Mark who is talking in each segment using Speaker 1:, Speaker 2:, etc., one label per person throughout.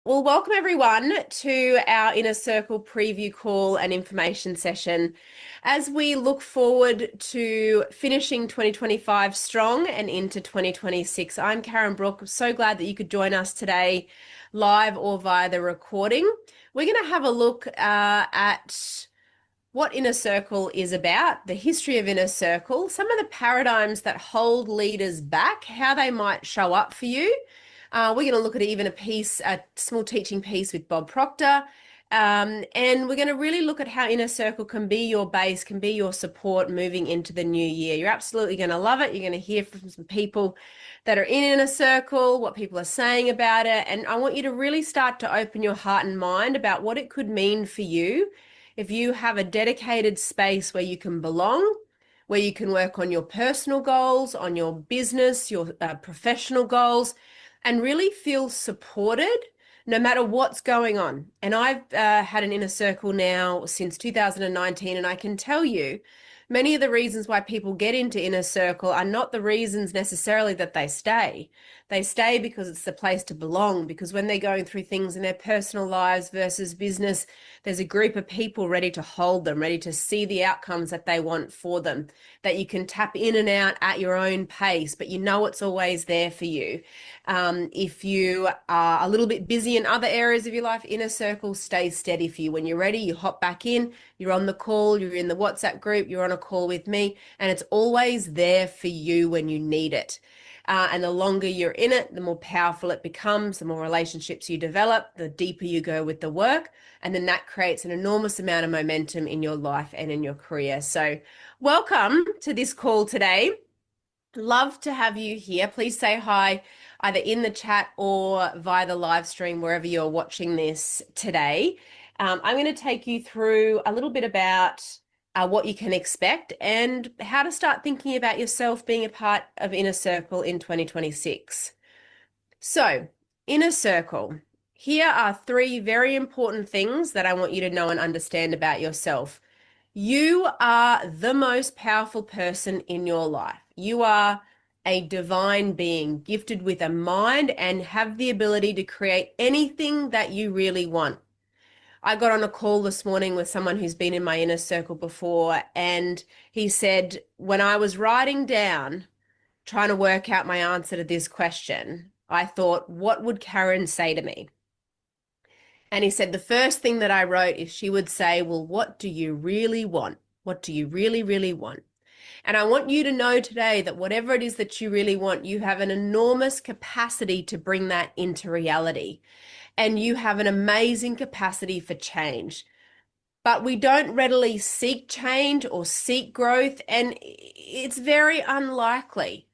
Speaker 1: Well, welcome everyone to our Inner Circle preview call and information session as we look forward to finishing 2025 strong and into 2026. I'm Karen Brooke. I'm so glad that you could join us today, live or via the recording. We're going to have a look at what Inner Circle is about, the history of Inner Circle, some of the paradigms that hold leaders back, how they might show up for you. We're going to look at even a small teaching piece with Bob Proctor. And we're going to really look at how Inner Circle can be your base, can be your support moving into the new year. You're absolutely going to love it. You're going to hear from some people that are in Inner Circle, what people are saying about it. And I want you to really start to open your heart and mind about what it could mean for you if you have a dedicated space where you can belong, where you can work on your personal goals, on your business, your professional goals, and really feel supported no matter what's going on. And I've had an Inner Circle now since 2019, and I can tell you many of the reasons why people get into Inner Circle are not the reasons necessarily that they stay. They stay because it's the place to belong, because when they're going through things in their personal lives versus business, there's a group of people ready to hold them, ready to see the outcomes that they want for them, that you can tap in and out at your own pace, but you know it's always there for you. If you are a little bit busy in other areas of your life, Inner Circle stays steady for you. When you're ready, you hop back in, you're on the call, you're in the WhatsApp group, you're on a call with me, and it's always there for you when you need it. And the longer you're in it, the more powerful it becomes, the more relationships you develop, the deeper you go with the work. And then that creates an enormous amount of momentum in your life and in your career. So welcome to this call today. Love to have you here. Please say hi either in the chat or via the live stream, wherever you're watching this today. I'm going to take you through a little bit about what you can expect and how to start thinking about yourself being a part of Inner Circle in 2026. So, Inner Circle. Here are three very important things that I want you to know and understand about yourself. You are the most powerful person in your life. You are a divine being, gifted with a mind and have the ability to create anything that you really want. I got on a call this morning with someone who's been in my Inner Circle before, and he said, when I was writing down, trying to work out my answer to this question, I thought, what would Karen say to me? And he said, the first thing that I wrote is she would say, well, what do you really want? What do you really, really want? And I want you to know today that whatever it is that you really want, you have an enormous capacity to bring that into reality. And you have an amazing capacity for change. But we don't readily seek change or seek growth. And it's very unlikely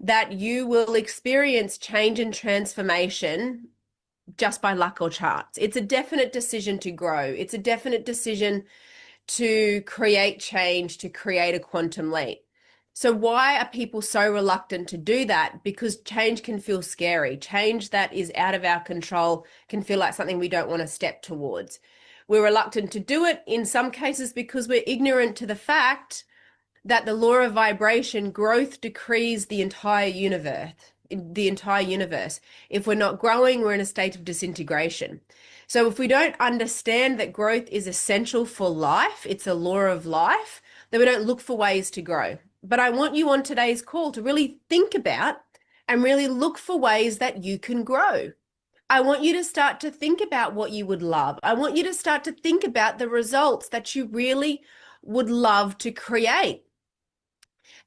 Speaker 1: that you will experience change and transformation just by luck or chance. It's a definite decision to grow. It's a definite decision to create change, to create a quantum leap. So why are people so reluctant to do that? Because change can feel scary. Change that is out of our control can feel like something we don't want to step towards. We're reluctant to do it in some cases because we're ignorant to the fact that the law of vibration, growth decrees the entire universe. If we're not growing, we're in a state of disintegration. So if we don't understand that growth is essential for life, it's a law of life, then we don't look for ways to grow. But I want you on today's call to really think about and really look for ways that you can grow. I want you to start to think about what you would love. I want you to start to think about the results that you really would love to create.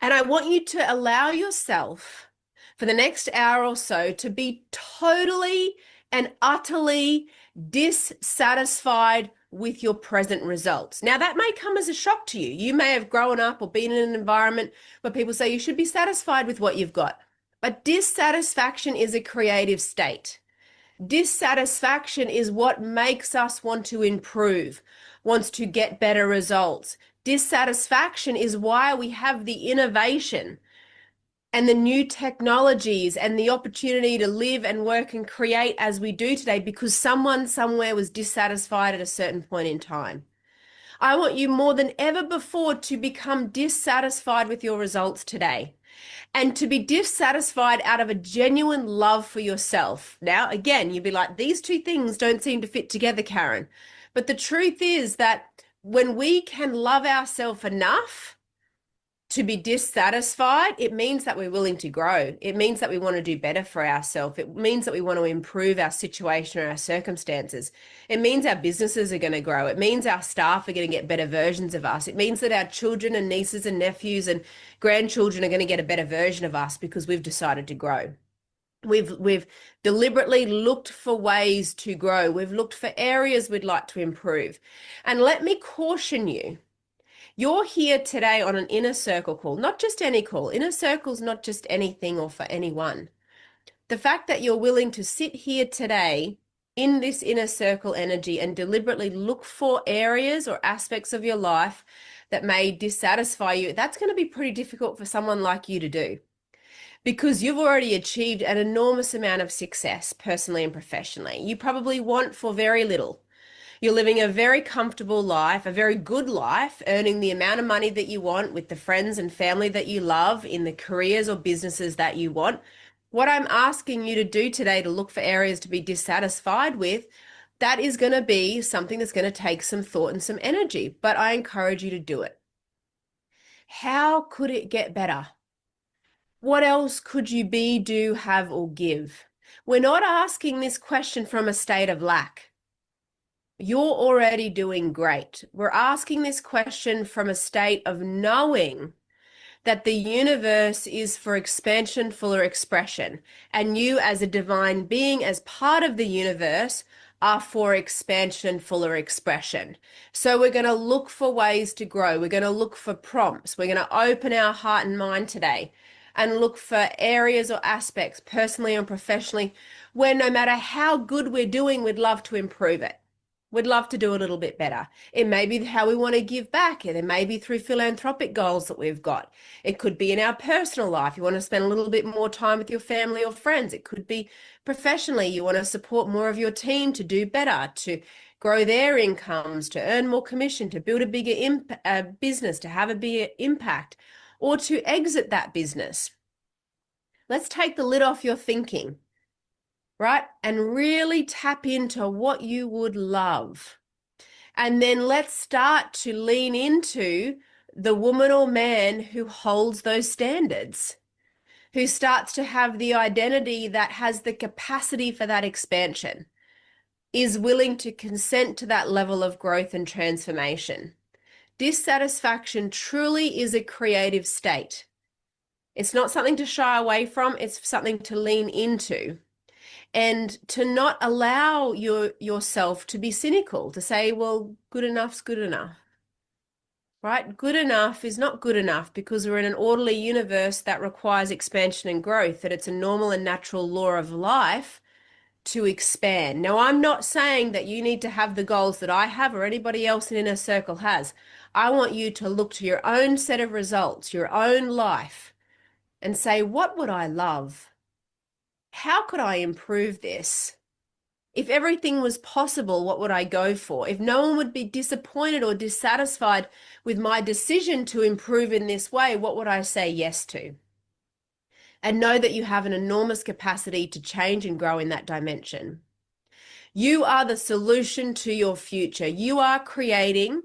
Speaker 1: And I want you to allow yourself for the next hour or so to be totally and utterly dissatisfied with your present results. Now, that may come as a shock to you. You may have grown up or been in an environment where people say you should be satisfied with what you've got. But dissatisfaction is a creative state. Dissatisfaction is what makes us want to improve, wants to get better results. Dissatisfaction is why we have the innovation and the new technologies and the opportunity to live and work and create as we do today, because someone somewhere was dissatisfied at a certain point in time. I want you more than ever before to become dissatisfied with your results today. and to be dissatisfied out of a genuine love for yourself. Now, again, you'd be like, these two things don't seem to fit together, Karen. But the truth is that when we can love ourselves enough to be dissatisfied, it means that we're willing to grow. It means that we want to do better for ourselves. It means that we want to improve our situation or our circumstances. It means our businesses are going to grow. It means our staff are going to get better versions of us. It means that our children and nieces and nephews and grandchildren are going to get a better version of us because we've decided to grow. We've deliberately looked for ways to grow. We've looked for areas we'd like to improve. And let me caution you, you're here today on an inner circle call, not just any call. Inner circle's not just anything or for anyone. The fact that you're willing to sit here today in this inner circle energy and deliberately look for areas or aspects of your life that may dissatisfy you, that's going to be pretty difficult for someone like you to do, because you've already achieved an enormous amount of success personally and professionally. You probably want for very little. You're living a very comfortable life, a very good life, earning the amount of money that you want with the friends and family that you love in the careers or businesses that you want. What I'm asking you to do today to look for areas to be dissatisfied with, that is going to be something that's going to take some thought and some energy, but I encourage you to do it. How could it get better? What else could you be, do, have, or give? We're not asking this question from a state of lack. You're already doing great. We're asking this question from a state of knowing that the universe is for expansion, fuller expression. And you as a divine being, as part of the universe, are for expansion, fuller expression. So we're going to look for ways to grow. We're going to look for prompts. We're going to open our heart and mind today and look for areas or aspects, personally and professionally, where no matter how good we're doing, we'd love to improve it. We'd love to do a little bit better. It may be how we want to give back, and it may be through philanthropic goals that we've got. It could be in our personal life. You want to spend a little bit more time with your family or friends. It could be professionally. You want to support more of your team to do better, to grow their incomes, to earn more commission, to build a bigger business, to have a bigger impact, or to exit that business. Let's take the lid off your thinking, right? And really tap into what you would love. And then let's start to lean into the woman or man who holds those standards, who starts to have the identity that has the capacity for that expansion, is willing to consent to that level of growth and transformation. Dissatisfaction truly is a creative state. It's not something to shy away from, it's something to lean into. And to not allow yourself to be cynical, to say, well, good enough's good enough, right? Good enough is not good enough because we're in an orderly universe that requires expansion and growth, that it's a normal and natural law of life to expand. Now, I'm not saying that you need to have the goals that I have or anybody else in Inner Circle has. I want you to look to your own set of results, your own life, and say, what would I love? How could I improve this? If everything was possible, what would I go for? If no one would be disappointed or dissatisfied with my decision to improve in this way, what would I say yes to? And know that you have an enormous capacity to change and grow in that dimension. You are the solution to your future. You are creating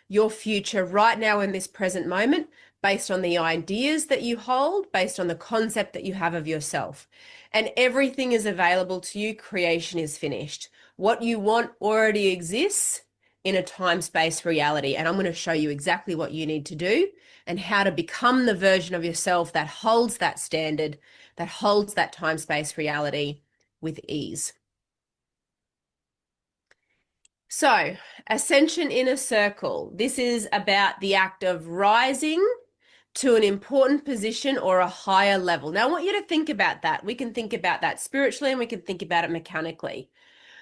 Speaker 1: your future right now in this present moment based on the ideas that you hold, based on the concept that you have of yourself. And everything is available to you. Creation is finished. What you want already exists in a time-space reality. And I'm going to show you exactly what you need to do and how to become the version of yourself that holds that standard, that holds that time-space reality with ease. So, Ascension Inner Circle. This is about the act of rising to an important position or a higher level. Now, I want you to think about that. We can think about that spiritually and we can think about it mechanically.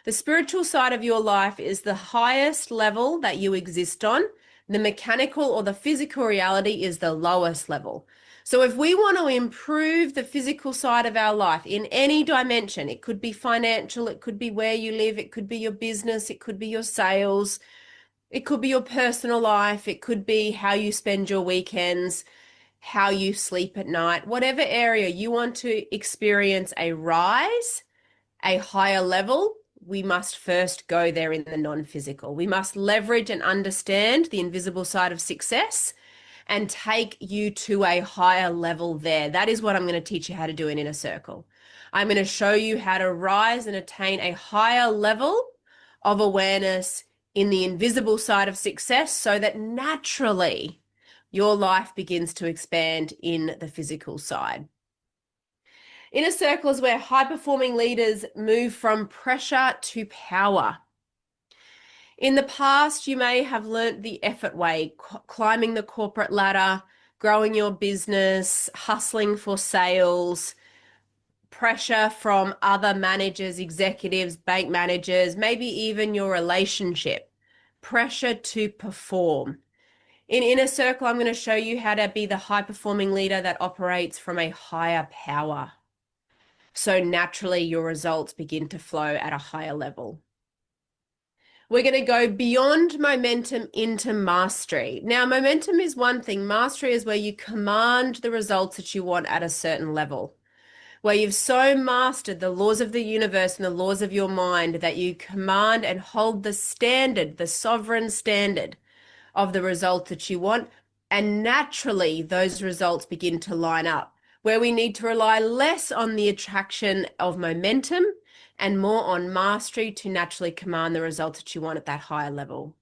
Speaker 1: The spiritual side of your life is the highest level that you exist on. The mechanical or the physical reality is the lowest level. So if we want to improve the physical side of our life in any dimension, it could be financial, it could be where you live, it could be your business, it could be your sales, it could be your personal life, it could be how you spend your weekends. how you sleep at night, whatever area you want to experience a rise, a higher level, we must first go there in the non-physical. We must leverage and understand the invisible side of success and take you to a higher level there. That is what I'm going to teach you how to do in Inner Circle. I'm going to show you how to rise and attain a higher level of awareness in the invisible side of success so that naturally your life begins to expand in the physical side. Inner Circle is where high-performing leaders move from pressure to power. In the past, you may have learnt the effort way, climbing the corporate ladder, growing your business, hustling for sales, pressure from other managers, executives, bank managers, maybe even your relationship, pressure to perform. In Inner Circle, I'm going to show you how to be the high-performing leader that operates from a higher power. So naturally, your results begin to flow at a higher level. We're going to go beyond momentum into mastery. Now, momentum is one thing. Mastery is where you command the results that you want at a certain level, where you've so mastered the laws of the universe and the laws of your mind that you command and hold the standard, the sovereign standard of the results that you want. And naturally, those results begin to line up, where we need to rely less on the attraction of momentum and more on mastery to naturally command the results that you want at that higher level.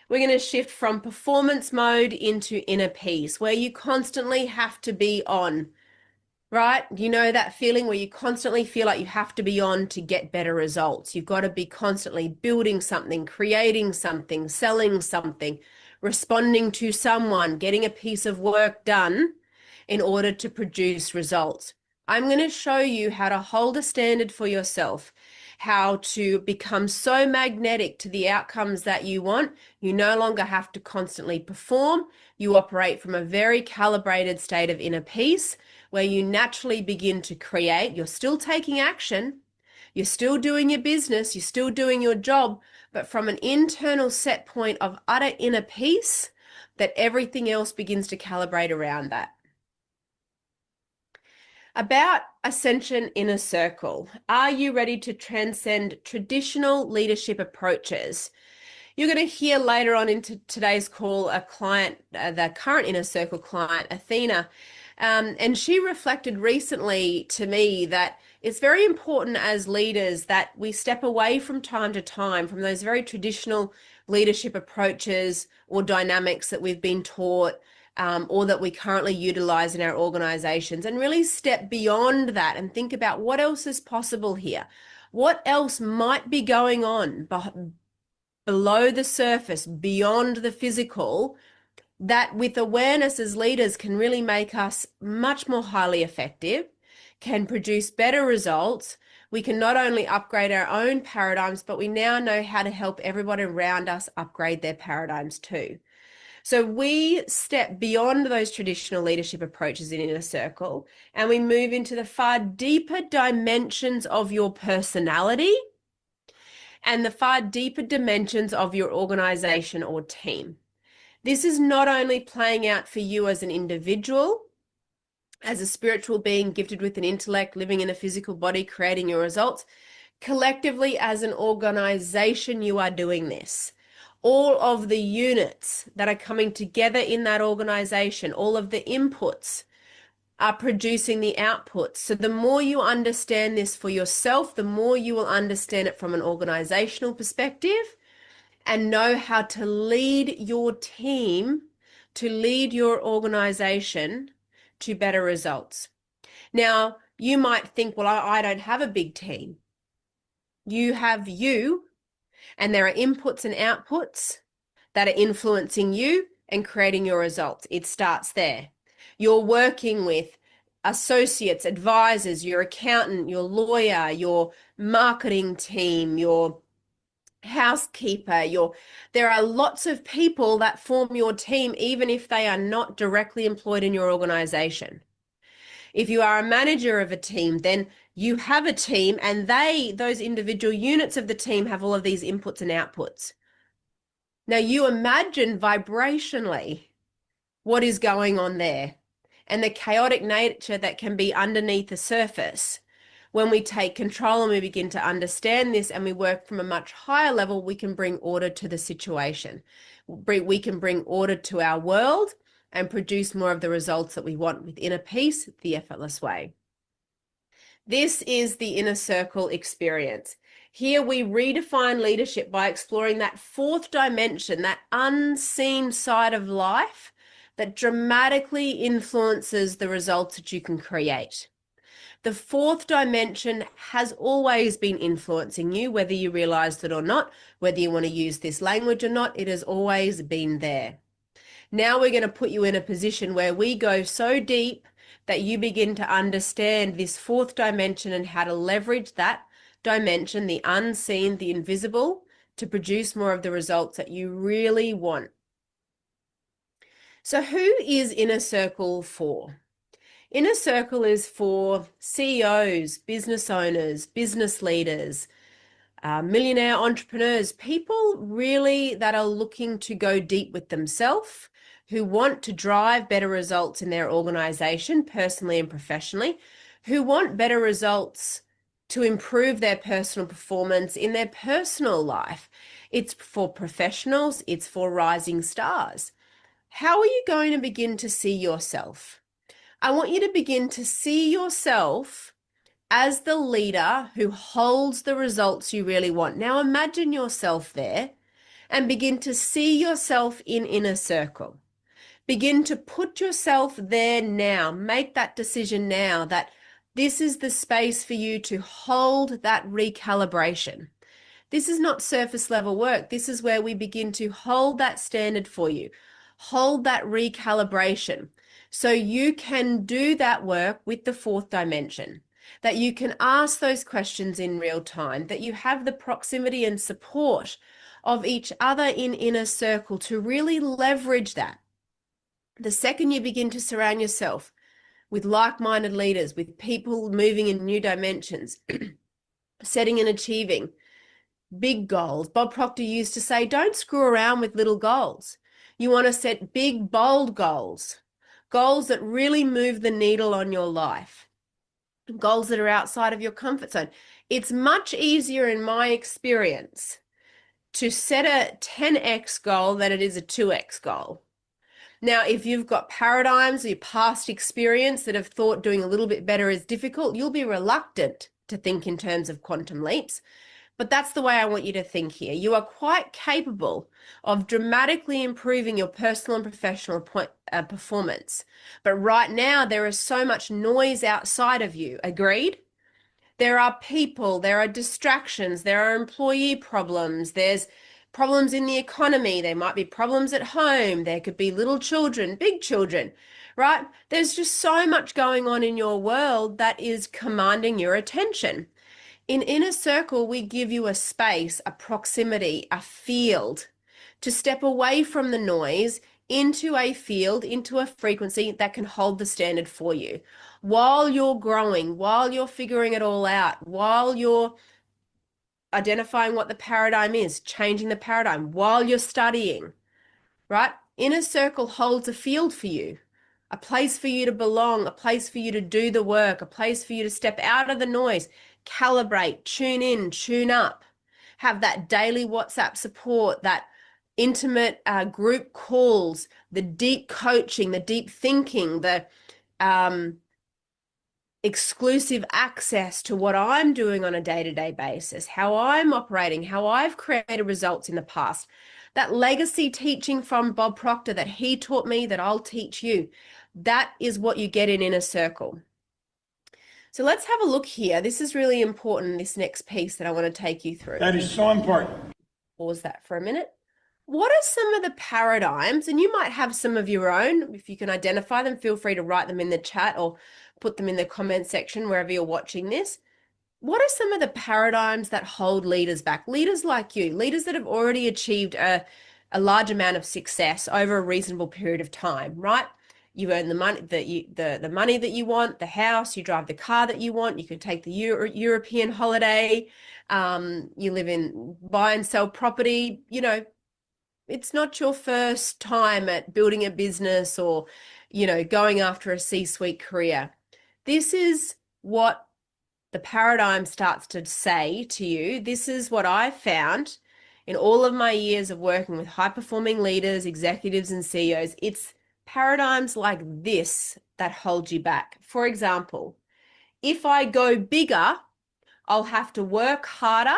Speaker 1: We're going to shift from performance mode into inner peace, where you constantly have to be on, right? You know that feeling where you constantly feel like you have to be on to get better results. You've got to be constantly building something, creating something, selling something, responding to someone, getting a piece of work done in order to produce results. I'm going to show you how to hold a standard for yourself, how to become so magnetic to the outcomes that you want. You no longer have to constantly perform. You operate from a very calibrated state of inner peace where you naturally begin to create. You're still taking action. You're still doing your business. You're still doing your job, but from an internal set point of utter inner peace that everything else begins to calibrate around that. About Ascension Inner Circle. Are you ready to transcend traditional leadership approaches? You're going to hear later on into today's call a client, the current Inner Circle client, Athena, and she reflected recently to me that it's very important as leaders that we step away from time to time from those very traditional leadership approaches or dynamics that we've been taught or that we currently utilize in our organizations, and really step beyond that and think about what else is possible here. What else might be going on below the surface, beyond the physical, that with awareness as leaders can really make us much more highly effective, can produce better results. We can not only upgrade our own paradigms, but we now know how to help everybody around us upgrade their paradigms too. So we step beyond those traditional leadership approaches in Inner Circle, and we move into the far deeper dimensions of your personality and the far deeper dimensions of your organization or team. This is not only playing out for you as an individual, as a spiritual being gifted with an intellect, living in a physical body, creating your results. Collectively, as an organization, you are doing this. All of the units that are coming together in that organization, all of the inputs are producing the outputs. So the more you understand this for yourself, the more you will understand it from an organizational perspective and know how to lead your team, to lead your organization to better results. Now, you might think, well, I don't have a big team. You have you, and there are inputs and outputs that are influencing you and creating your results. It starts there. You're working with associates, advisors, your accountant, your lawyer, your marketing team, your housekeeper, there are lots of people that form your team, even if they are not directly employed in your organization. If you are a manager of a team, then you have a team, and those individual units of the team have all of these inputs and outputs. Now you imagine vibrationally what is going on there. and the chaotic nature that can be underneath the surface. When we take control and we begin to understand this and we work from a much higher level, we can bring order to the situation. We can bring order to our world and produce more of the results that we want with inner peace the effortless way. This is the inner circle experience. Here we redefine leadership by exploring that fourth dimension, that unseen side of life that dramatically influences the results that you can create. The fourth dimension has always been influencing you, whether you realized it or not, whether you want to use this language or not, it has always been there. Now we're going to put you in a position where we go so deep that you begin to understand this fourth dimension and how to leverage that dimension, the unseen, the invisible, to produce more of the results that you really want. So who is Inner Circle for? Inner Circle is for CEOs, business owners, business leaders, millionaire entrepreneurs, people really that are looking to go deep with themselves, who want to drive better results in their organization, personally and professionally, who want better results to improve their personal performance in their personal life. It's for professionals, it's for rising stars. How are you going to begin to see yourself? I want you to begin to see yourself as the leader who holds the results you really want. Now imagine yourself there and begin to see yourself in Inner Circle. Begin to put yourself there now. Make that decision now that this is the space for you to hold that recalibration. This is not surface level work. This is where we begin to hold that standard for you. Hold that recalibration so you can do that work with the fourth dimension, that you can ask those questions in real time, that you have the proximity and support of each other in Inner Circle to really leverage that. The second you begin to surround yourself with like-minded leaders, with people moving in new dimensions, setting and achieving big goals. Bob Proctor used to say, don't screw around with little goals. You want to set big, bold goals, goals that really move the needle on your life, goals that are outside of your comfort zone. It's much easier in my experience to set a 10x goal than it is a 2x goal. Now, if you've got paradigms or your past experience that have thought doing a little bit better is difficult, you'll be reluctant to think in terms of quantum leaps. But that's the way I want you to think here. You are quite capable of dramatically improving your personal and professional performance. But right now, there is so much noise outside of you. Agreed? There are people, there are distractions, there are employee problems, there's problems in the economy, there might be problems at home, there could be little children, big children, right? There's just so much going on in your world that is commanding your attention. In Inner Circle, we give you a space, a proximity, a field to step away from the noise into a field, into a frequency that can hold the standard for you. While you're growing, while you're figuring it all out, while you're identifying what the paradigm is, changing the paradigm, while you're studying, right? Inner Circle holds a field for you, a place for you to belong, a place for you to do the work, a place for you to step out of the noise, calibrate, tune in, tune up, have that daily WhatsApp support, that intimate group calls, the deep coaching, the deep thinking, the exclusive access to what I'm doing on a day-to-day basis, how I'm operating, how I've created results in the past. That legacy teaching from Bob Proctor that he taught me, that I'll teach you, that is what you get in Inner Circle. So let's have a look here. This is really important, this next piece that I want to take you through.
Speaker 2: That is so important.
Speaker 1: Pause that for a minute. What are some of the paradigms, and you might have some of your own, if you can identify them, feel free to write them in the chat or put them in the comment section wherever you're watching this. What are some of the paradigms that hold leaders back? Leaders like you, leaders that have already achieved a large amount of success over a reasonable period of time, right? You earn the money the money that you want, the house, you drive the car that you want, you can take the European holiday, you live in buy and sell property, you know, It's not your first time at building a business or, going after a C-suite career. This is what the paradigm starts to say to you. This is what I found in all of my years of working with high-performing leaders, executives, and CEOs. It's paradigms like this that hold you back. For example, if I go bigger, I'll have to work harder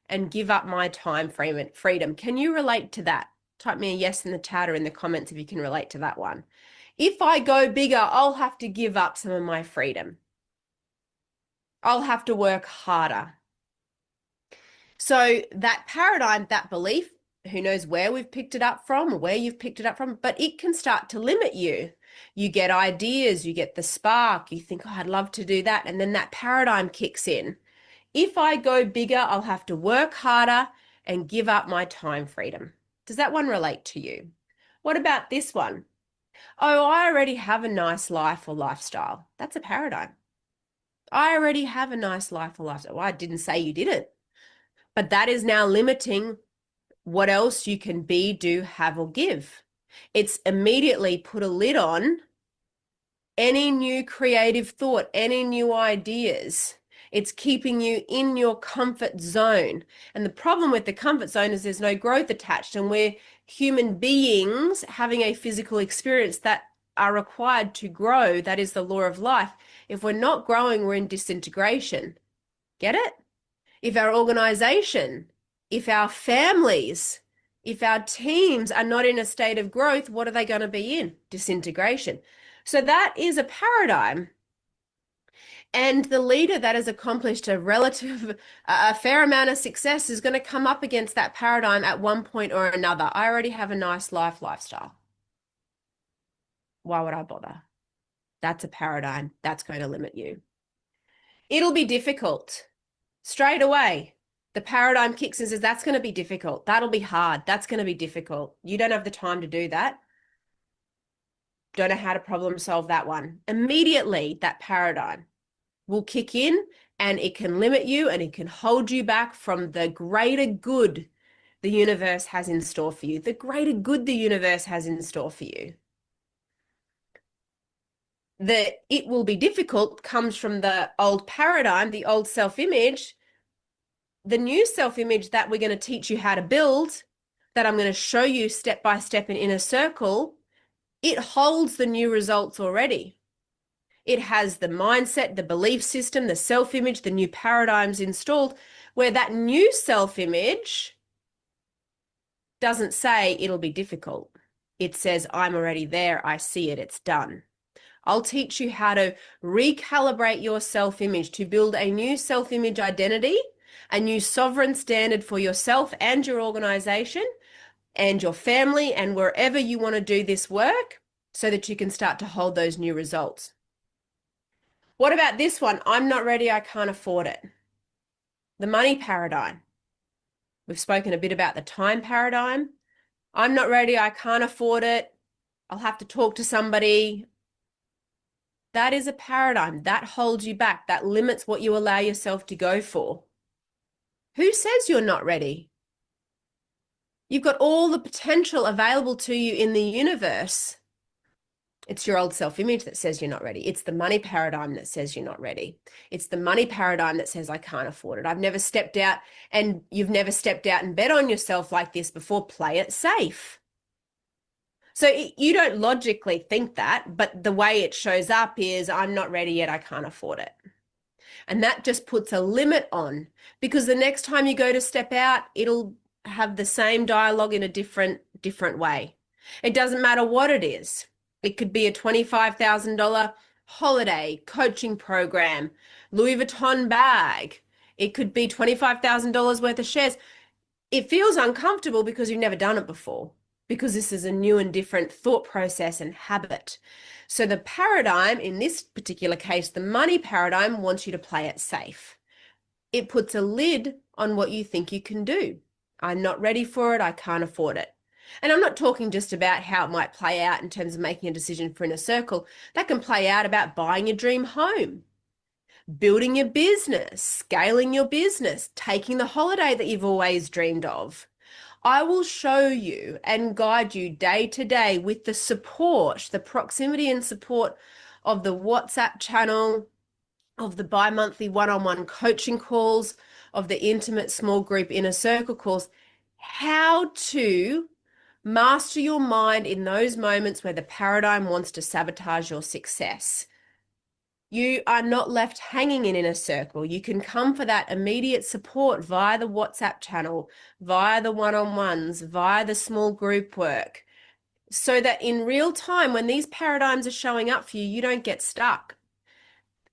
Speaker 1: and give up my time freedom. Can you relate to that? Type me a yes in the chat or in the comments if you can relate to that one. If I go bigger, I'll have to give up some of my freedom. I'll have to work harder. So that paradigm, that belief, who knows where we've picked it up from or where you've picked it up from, but it can start to limit you. You get ideas, you get the spark, you think, oh, I'd love to do that. And then that paradigm kicks in. If I go bigger, I'll have to work harder and give up my time freedom. Does that one relate to you? What about this one? Oh, I already have a nice life or lifestyle. That's a paradigm. I already have a nice life or lifestyle. Well, I didn't say you didn't, but that is now limiting what else you can be, do, have, or give. It's immediately put a lid on any new creative thought, any new ideas. It's keeping you in your comfort zone. And the problem with the comfort zone is there's no growth attached. And we're human beings having a physical experience that are required to grow. That is the law of life. If we're not growing, we're in disintegration. Get it? If our organization, if our families, if our teams are not in a state of growth, what are they going to be in? Disintegration. So that is a paradigm. And the leader that has accomplished a fair amount of success is going to come up against that paradigm at one point or another. I already have a nice lifestyle. Why would I bother? That's a paradigm. That's going to limit you. It'll be difficult. Straight away, the paradigm kicks and says, that's going to be difficult. That'll be hard. That's going to be difficult. You don't have the time to do that. Don't know how to problem solve that one. Immediately, that paradigm will kick in and it can limit you and it can hold you back from the greater good the universe has in store for you. The greater good the universe has in store for you. The it will be difficult comes from the old paradigm, the old self-image. The new self-image that we're going to teach you how to build, that I'm going to show you step by step in Inner Circle, it holds the new results already. It has the mindset, the belief system, the self-image, the new paradigms installed, where that new self-image doesn't say it'll be difficult. It says, I'm already there. I see it. It's done. I'll teach you how to recalibrate your self-image to build a new self-image identity, a new sovereign standard for yourself and your organization and your family and wherever you want to do this work so that you can start to hold those new results. What about this one? I'm not ready. I can't afford it. The money paradigm. We've spoken a bit about the time paradigm. I'm not ready. I can't afford it. I'll have to talk to somebody. That is a paradigm that holds you back, that limits what you allow yourself to go for. Who says you're not ready? You've got all the potential available to you in the universe. It's your old self-image that says you're not ready. It's the money paradigm that says you're not ready. It's the money paradigm that says I can't afford it. I've never stepped out, and you've never stepped out and bet on yourself like this before. Play it safe. So you don't logically think that, but the way it shows up is I'm not ready yet. I can't afford it. And that just puts a limit on, because the next time you go to step out, it'll have the same dialogue in a different way. It doesn't matter what it is. It could be a $25,000 holiday coaching program, Louis Vuitton bag. It could be $25,000 worth of shares. It feels uncomfortable because you've never done it before, because this is a new and different thought process and habit. So the paradigm, in this particular case, the money paradigm, wants you to play it safe. It puts a lid on what you think you can do. I'm not ready for it. I can't afford it. And I'm not talking just about how it might play out in terms of making a decision for Inner Circle. That can play out about buying your dream home, building your business, scaling your business, taking the holiday that you've always dreamed of. I will show you and guide you day to day with the support, the proximity and support of the WhatsApp channel, of the bi-monthly one-on-one coaching calls, of the intimate small group inner circle calls, how to master your mind in those moments where the paradigm wants to sabotage your success. You are not left hanging in a circle. You can come for that immediate support via the WhatsApp channel, via the one-on-ones, via the small group work, so that in real time, when these paradigms are showing up for you, you don't get stuck.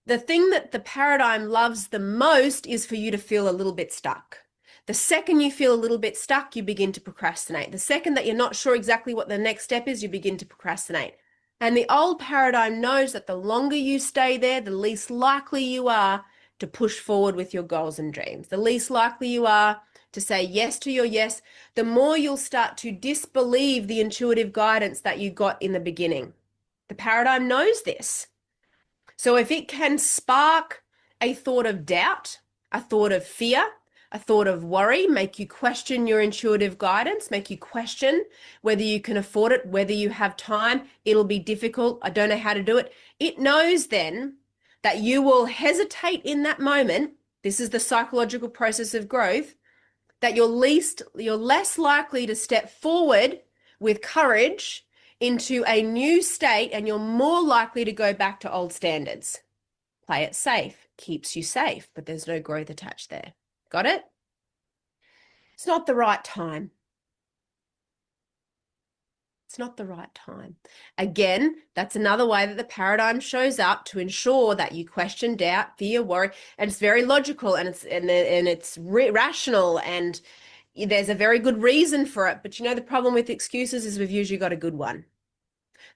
Speaker 1: The thing that the paradigm loves the most is for you to feel a little bit stuck. The second you feel a little bit stuck, you begin to procrastinate. The second that you're not sure exactly what the next step is, you begin to procrastinate. And the old paradigm knows that the longer you stay there, the least likely you are to push forward with your goals and dreams. The least likely you are to say yes to your yes, the more you'll start to disbelieve the intuitive guidance that you got in the beginning. The paradigm knows this. So if it can spark a thought of doubt, a thought of fear, a thought of worry, make you question your intuitive guidance, make you question whether you can afford it, whether you have time, it'll be difficult, I don't know how to do it. It knows then that you will hesitate in that moment. This is the psychological process of growth, that you're less likely to step forward with courage into a new state, and you're more likely to go back to old standards. Play it safe, keeps you safe, but there's no growth attached there. Got it? It's not the right time. It's not the right time. Again, that's another way that the paradigm shows up to ensure that you question, doubt, fear, worry, and it's very logical, and it's rational, and there's a very good reason for it. But you know, the problem with excuses is we've usually got a good one.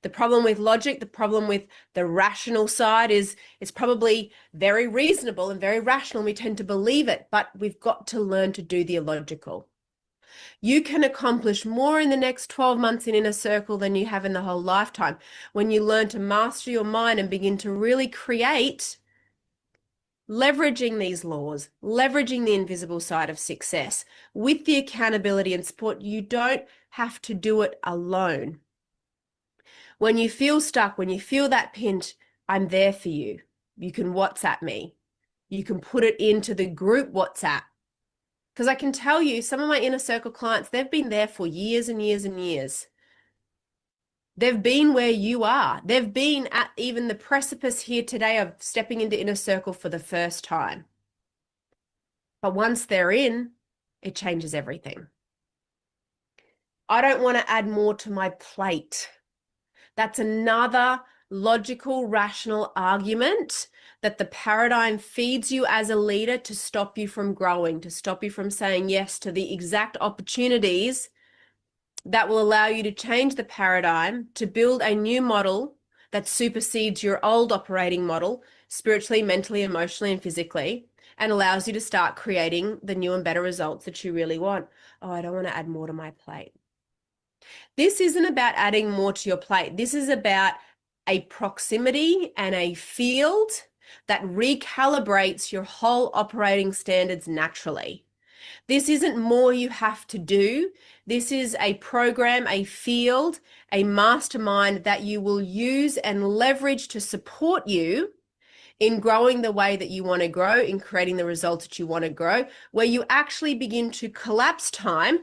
Speaker 1: The problem with logic, the problem with the rational side is it's probably very reasonable and very rational, and we tend to believe it, but we've got to learn to do the illogical. You can accomplish more in the next 12 months in Inner Circle than you have in the whole lifetime when you learn to master your mind and begin to really create, leveraging these laws, leveraging the invisible side of success with the accountability and support. You don't have to do it alone. When you feel stuck, when you feel that pinch, I'm there for you. You can WhatsApp me. You can put it into the group WhatsApp. Because I can tell you, some of my Inner Circle clients, they've been there for years and years and years. They've been where you are. They've been at even the precipice here today of stepping into Inner Circle for the first time. But once they're in, it changes everything. I don't want to add more to my plate. That's another logical, rational argument that the paradigm feeds you as a leader to stop you from growing, to stop you from saying yes to the exact opportunities that will allow you to change the paradigm, to build a new model that supersedes your old operating model, spiritually, mentally, emotionally, and physically, and allows you to start creating the new and better results that you really want. Oh, I don't want to add more to my plate. This isn't about adding more to your plate. This is about a proximity and a field that recalibrates your whole operating standards naturally. This isn't more you have to do. This is a program, a field, a mastermind that you will use and leverage to support you in growing the way that you want to grow, in creating the results that you want to grow, where you actually begin to collapse time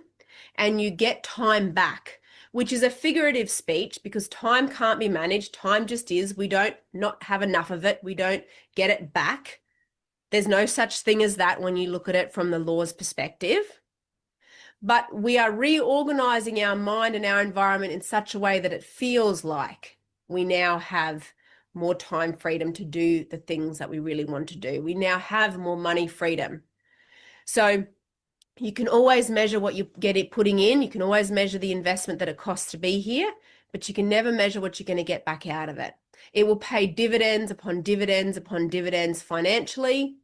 Speaker 1: and you get time back, which is a figurative speech because time can't be managed. Time just is. We don't not have enough of it. We don't get it back. There's no such thing as that when you look at it from the law's perspective. But we are reorganizing our mind and our environment in such a way that it feels like we now have more time freedom to do the things that we really want to do. We now have more money freedom. So you can always measure what you get it putting in. You can always measure the investment that it costs to be here, but you can never measure what you're going to get back out of it. It will pay dividends upon dividends upon dividends financially,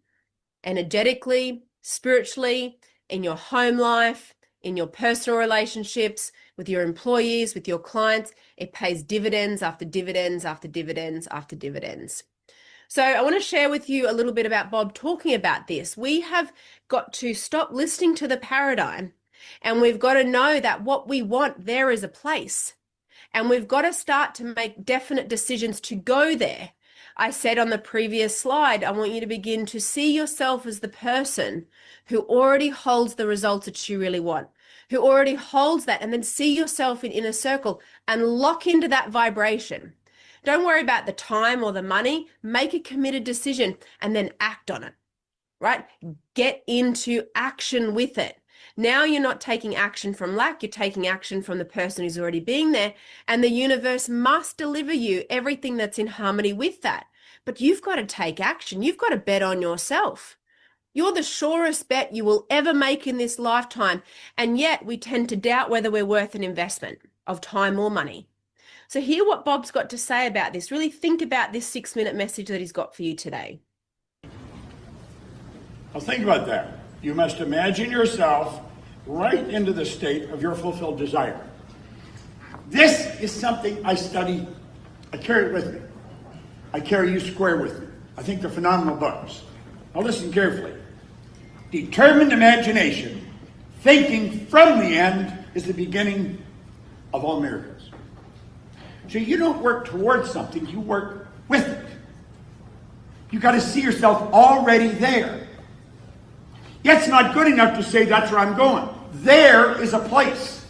Speaker 1: energetically, spiritually, in your home life, in your personal relationships, with your employees, with your clients. It pays dividends after dividends after dividends after dividends. So I want to share with you a little bit about Bob talking about this. We have got to stop listening to the paradigm And we've got to know that what we want, there is a place. And we've got to start to make definite decisions to go there. I said on the previous slide, I want you to begin to see yourself as the person who already holds the results that you really want, who already holds that, and then see yourself in inner circle and lock into that vibration. Don't worry about the time or the money. Make a committed decision and then act on it, right? Get into action with it. Now you're not taking action from lack, you're taking action from the person who's already been there, and the universe must deliver you everything that's in harmony with that. But you've got to take action. You've got to bet on yourself. You're the surest bet you will ever make in this lifetime, and yet we tend to doubt whether we're worth an investment of time or money. So hear what Bob's got to say about this. Really think about this 6-minute message that he's got for you today.
Speaker 2: Well, think about that. You must imagine yourself right into the state of your fulfilled desire. This is something I study. I carry it with me. I carry U Square with me. I think they're phenomenal books. Now listen carefully. Determined imagination, thinking from the end, is the beginning of all miracles. So you don't work towards something, you work with it. You got to see yourself already there. Yet it's not good enough to say that's where I'm going. There is a place.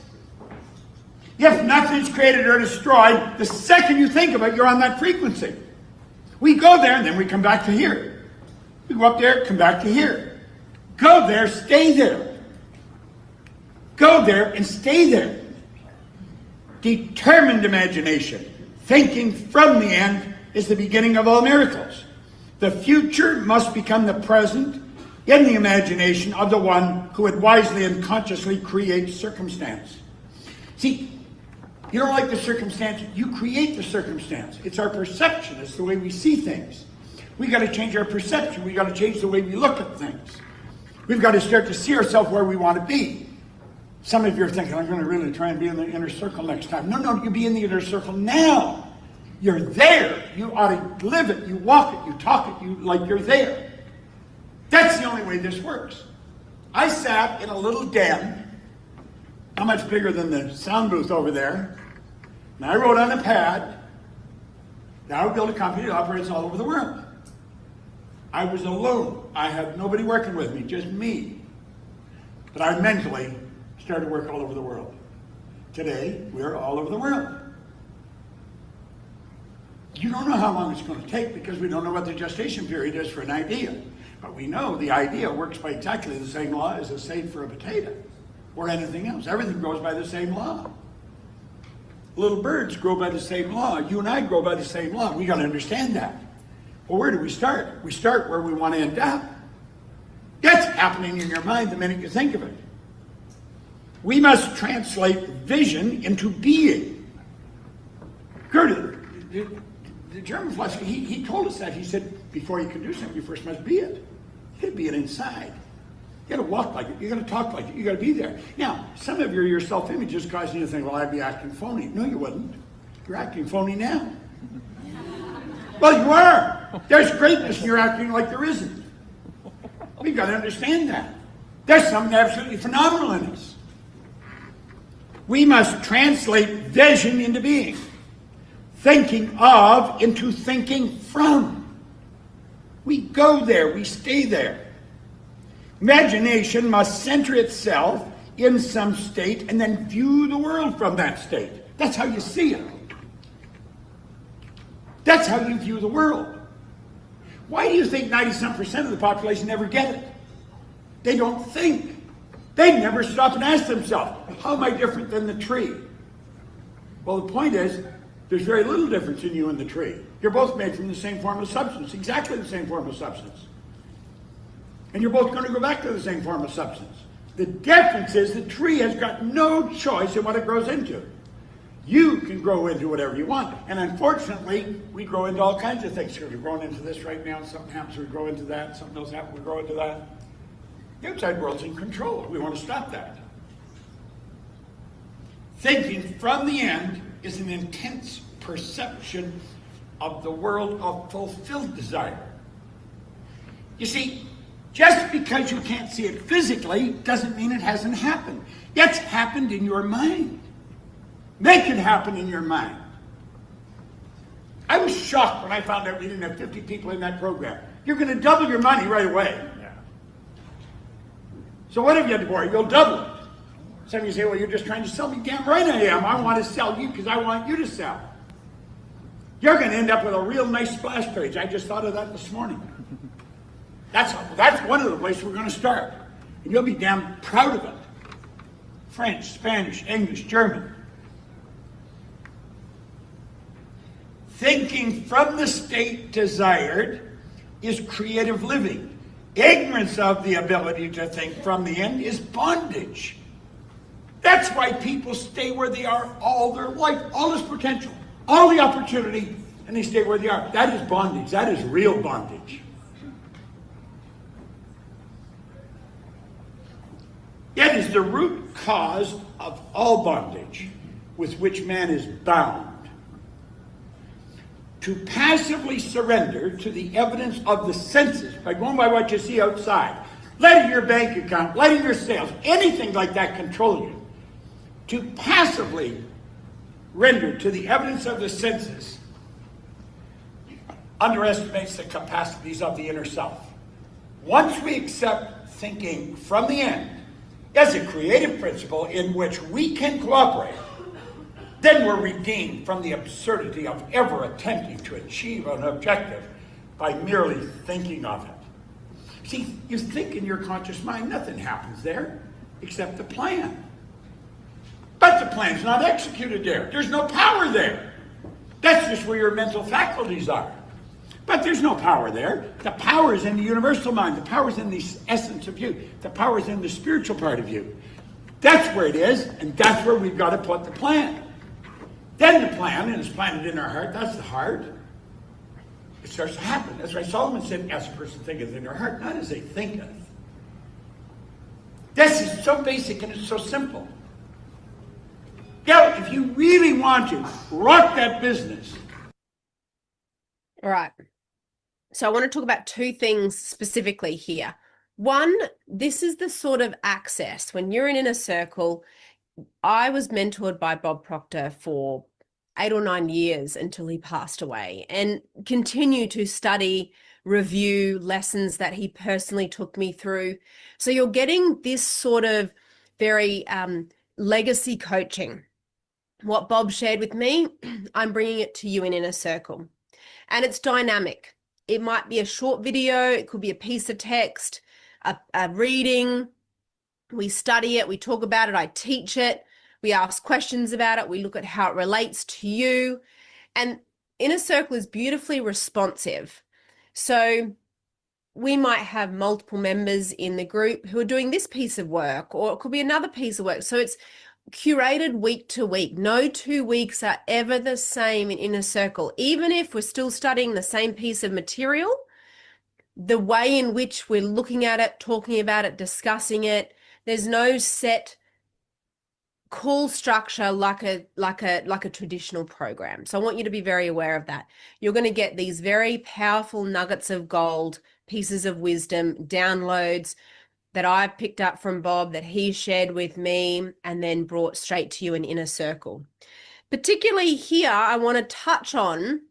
Speaker 2: If nothing's created or destroyed, the second you think of it, you're on that frequency. We go there and then we come back to here. We go up there, come back to here. Go there, stay there. Go there and stay there. Determined imagination, thinking from the end, is the beginning of all miracles. The future must become the present in the imagination of the one who would wisely and consciously create circumstance. See, you don't like the circumstance, you create the circumstance. It's our perception, it's the way we see things. We got to change our perception, we got to change the way we look at things. We've got to start to see ourselves where we want to be. Some of you are thinking, I'm going to really try and be in the inner circle next time. No, you be in the inner circle now. You're there. You ought to live it, you walk it, you talk it, you like you're there. That's the only way this works. I sat in a little den, not much bigger than the sound booth over there, and I wrote on a pad, now I would build a company that operates all over the world. I was alone. I had nobody working with me, just me. But I mentally started to work all over the world. Today, we're all over the world. You don't know how long it's going to take because we don't know what the gestation period is for an idea. But we know the idea works by exactly the same law as a seed for a potato or anything else. Everything goes by the same law. Little birds grow by the same law. You and I grow by the same law. We got to understand that. Well, where do we start? We start where we want to end up. That's happening in your mind the minute you think of it. We must translate vision into being. Goethe, the German philosopher, he told us that. He said, before you can do something, you first must be it. You got to be it inside. You got to walk like it. You got to talk like it. You got to be there. Now, some of your self-image is causing you to think, well, I'd be acting phony. No, you wouldn't. You're acting phony now. Well, you are. There's greatness and you're acting like there isn't. We've got to understand that. There's something absolutely phenomenal in us. We must translate vision into being. Thinking of into thinking from. We go there, we stay there. Imagination must center itself in some state and then view the world from that state. That's how you see it. That's how you view the world. Why do you think 90-some% of the population never get it? They don't think. They never stop and ask themselves, how am I different than the tree? Well, the point is, there's very little difference in you and the tree. You're both made from the same form of substance, exactly the same form of substance. And you're both going to go back to the same form of substance. The difference is the tree has got no choice in what it grows into. You can grow into whatever you want. And unfortunately, we grow into all kinds of things. We're growing into this right now, something happens, we grow into that, something else happens, we grow into that. The outside world's in control. We want to stop that. Thinking from the end is an intense perception of the world of fulfilled desire. You see, Just because you can't see it physically doesn't mean it hasn't happened. It's happened in your mind. Make it happen in your mind. I was shocked when I found out we didn't have 50 people in that program. You're going to double your money right away. Yeah. So what have you had to worry? You'll double it. Some of you say, well, you're just trying to sell me. Damn right I am. I want to sell you because I want you to sell. You're going to end up with a real nice splash page. I just thought of that this morning. That's one of the places we're going to start. And you'll be damn proud of it. French, Spanish, English, German. Thinking from the state desired is creative living. Ignorance of the ability to think from the end is bondage. That's why people stay where they are all their life. All this potential, all the opportunity, and they stay where they are. That is bondage. That is real bondage. It is the root cause of all bondage with which man is bound. To passively surrender to the evidence of the senses by going by what you see outside, letting your bank account, letting your sales, anything like that control you. To passively render to the evidence of the senses underestimates the capacities of the inner self. Once we accept thinking from the end as a creative principle in which we can cooperate, then we're redeemed from the absurdity of ever attempting to achieve an objective by merely thinking of it. See, you think in your conscious mind, nothing happens there except the plan. But the plan's not executed there. There's no power there. That's just where your mental faculties are. But there's no power there. The power is in the universal mind. The power is in the essence of you. The power is in the spiritual part of you. That's where it is, and that's where we've got to put the plan. Then the plan, and it's planted in our heart, that's the heart. It starts to happen. That's why Solomon said, as a person thinketh in their heart, not as they thinketh. This is so basic and it's so simple. Yeah, if you really want to rock that business.
Speaker 1: All right. So I want to talk about two things specifically here. One, this is the sort of access when you're in a circle. I was mentored by Bob Proctor for 8 or 9 years until he passed away, and continue to study, review lessons that he personally took me through. So you're getting this sort of very legacy coaching. What Bob shared with me, I'm bringing it to you in Inner Circle. And it's dynamic. It might be a short video. It could be a piece of text, a reading. We study it. We talk about it. I teach it. We ask questions about it. We look at how it relates to you. And Inner Circle is beautifully responsive. So we might have multiple members in the group who are doing this piece of work, or it could be another piece of work. So it's curated week to week. No 2 weeks are ever the same in Inner Circle. Even if we're still studying the same piece of material, the way in which we're looking at it, talking about it, discussing it, there's no set call structure like a traditional program. So I want you to be very aware of that. You're going to get these very powerful nuggets of gold, pieces of wisdom, downloads that I picked up from Bob that he shared with me and then brought straight to you in Inner Circle. Particularly here, I want to touch on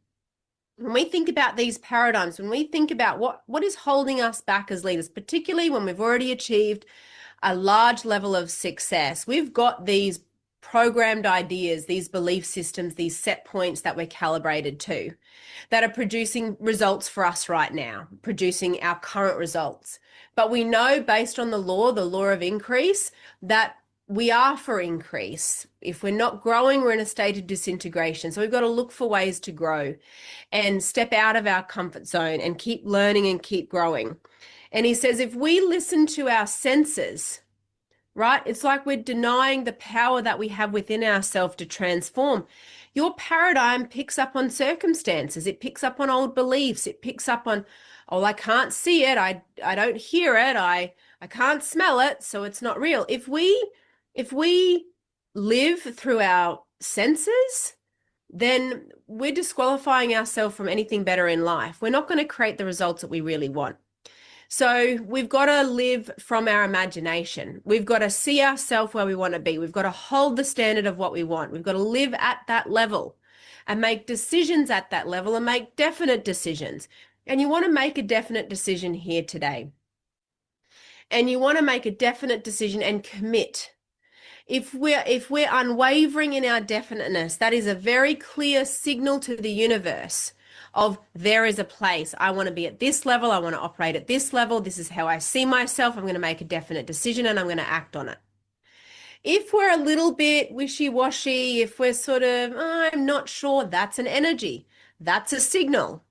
Speaker 1: when we think about these paradigms, when we think about what is holding us back as leaders, particularly when we've already achieved a large level of success. We've got these programmed ideas, these belief systems, these set points that we're calibrated to that are producing results for us right now, producing our current results. But we know based on the law of increase, that we are for increase. If we're not growing, we're in a state of disintegration. So we've got to look for ways to grow and step out of our comfort zone and keep learning and keep growing. And he says, if we listen to our senses, right, it's like we're denying the power that we have within ourselves to transform. Your paradigm picks up on circumstances. It picks up on old beliefs. It picks up on, oh, I can't see it. I don't hear it. I can't smell it. So it's not real. If we live through our senses, then we're disqualifying ourselves from anything better in life. We're not going to create the results that we really want. So we've got to live from our imagination. We've got to see ourselves where we want to be. We've got to hold the standard of what we want. We've got to live at that level and make decisions at that level and make definite decisions. And you want to make a definite decision here today. And you want to make a definite decision and commit. If we're unwavering in our definiteness, that is a very clear signal to the universe of there is a place. I want to be at this level. I want to operate at this level. This is how I see myself. I'm going to make a definite decision and I'm going to act on it. If we're a little bit wishy-washy, if we're sort of, "Oh, I'm not sure," that's an energy. That's a signal.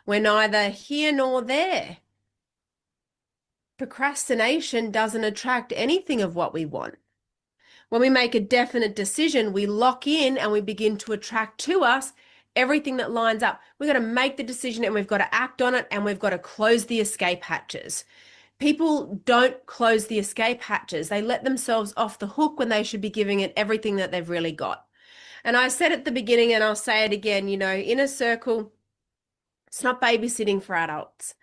Speaker 1: We're neither here nor there. Procrastination doesn't attract anything of what we want. When we make a definite decision, we lock in and we begin to attract to us everything that lines up. We've got to make the decision and we've got to act on it and we've got to close the escape hatches. People don't close the escape hatches. They let themselves off the hook when they should be giving it everything that they've really got. And I said at the beginning, and I'll say it again, inner circle, it's not babysitting for adults.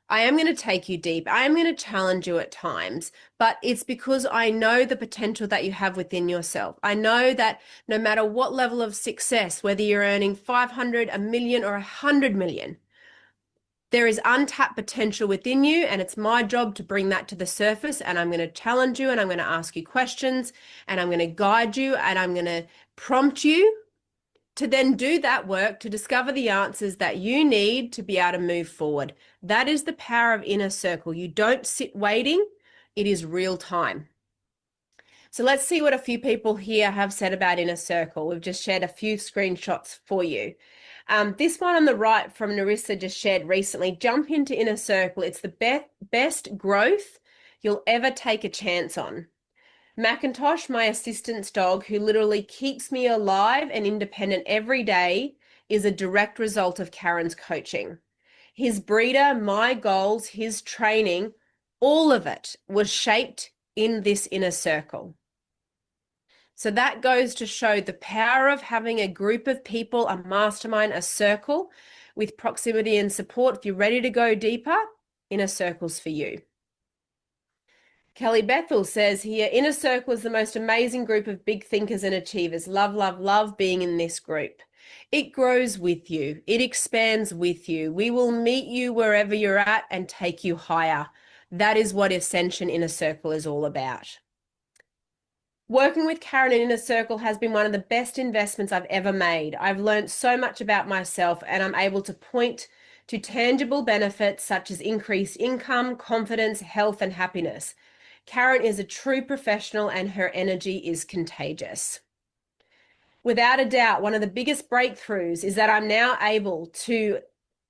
Speaker 1: I am going to take you deep. I am going to challenge you at times, but it's because I know the potential that you have within yourself. I know that no matter what level of success, whether you're earning 500, a million, or 100 million, there is untapped potential within you, and it's my job to bring that to the surface, and I'm going to challenge you, and I'm going to ask you questions, and I'm going to guide you, and I'm going to prompt you to then do that work to discover the answers that you need to be able to move forward. That is the power of inner circle. You don't sit waiting. It is real time. So let's see what a few people here have said about inner circle. We've just shared a few screenshots for you. This one on the right from Narissa just shared recently, jump into inner circle. It's the best growth you'll ever take a chance on. Macintosh, my assistant's dog, who literally keeps me alive and independent every day, is a direct result of Karen's coaching. His breeder, my goals, his training, all of it was shaped in this inner circle. So that goes to show the power of having a group of people, a mastermind, a circle with proximity and support. If you're ready to go deeper, inner circle's for you. Kelly Bethel says here, inner circle is the most amazing group of big thinkers and achievers. Love, love, love being in this group. It grows with you. It expands with you. We will meet you wherever you're at and take you higher. That is what Ascension Inner Circle is all about. Working with Karen in Inner Circle has been one of the best investments I've ever made. I've learned so much about myself and I'm able to point to tangible benefits such as increased income, confidence, health, and happiness. Karen is a true professional and her energy is contagious. Without a doubt, one of the biggest breakthroughs is that I'm now able to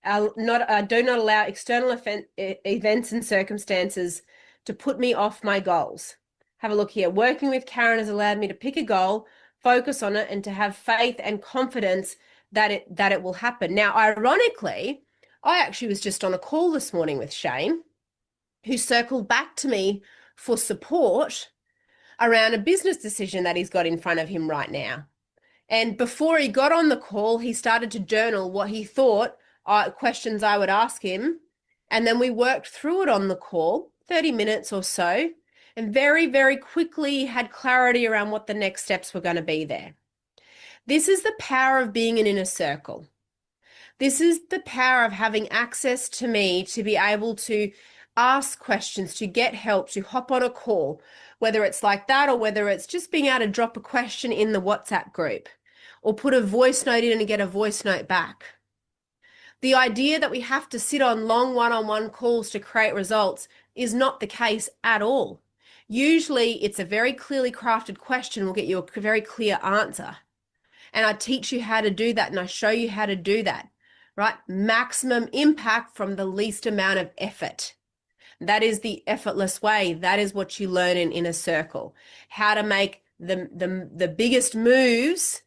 Speaker 1: do not allow external events and circumstances to put me off my goals. Have a look here. Working with Karen has allowed me to pick a goal, focus on it, and to have faith and confidence that it will happen. Now, ironically, I actually was just on a call this morning with Shane, who circled back to me for support around a business decision that he's got in front of him right now. And before he got on the call, he started to journal what he thought questions I would ask him. And then we worked through it on the call, 30 minutes or so, and very, very quickly had clarity around what the next steps were going to be there. This is the power of being an inner circle. This is the power of having access to me to be able to ask questions, to get help, to hop on a call, whether it's like that or whether it's just being able to drop a question in the WhatsApp group or put a voice note in and get a voice note back. The idea that we have to sit on long one-on-one calls to create results is not the case at all. Usually it's a very clearly crafted question will get you a very clear answer. And I teach you how to do that and I show you how to do that, right? Maximum impact from the least amount of effort. That is the effortless way. That is what you learn in Inner Circle. How to make the biggest moves,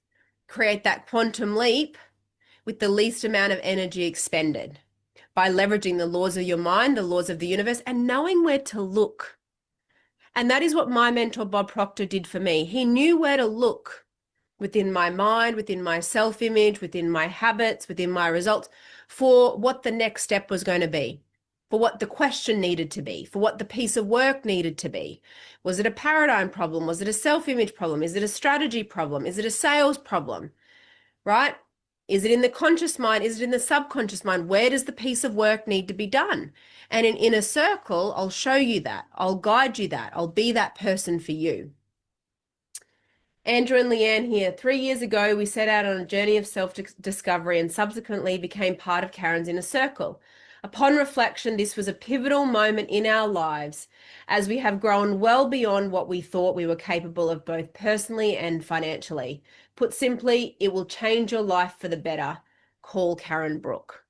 Speaker 1: create that quantum leap with the least amount of energy expended by leveraging the laws of your mind, the laws of the universe, and knowing where to look. And that is what my mentor, Bob Proctor, did for me. He knew where to look within my mind, within my self-image, within my habits, within my results for what the next step was going to be. for what the question needed to be, for what the piece of work needed to be. Was it a paradigm problem? Was it a self-image problem? Is it a strategy problem? Is it a sales problem? Right? Is it in the conscious mind? Is it in the subconscious mind? Where does the piece of work need to be done? And in Inner Circle, I'll show you that. I'll guide you that. I'll be that person for you. Andrew and Leanne here. 3 years ago, we set out on a journey of self-discovery and subsequently became part of Karen's Inner Circle. Upon reflection, this was a pivotal moment in our lives as we have grown well beyond what we thought we were capable of, both personally and financially. Put simply, it will change your life for the better. Call Karen Brooke.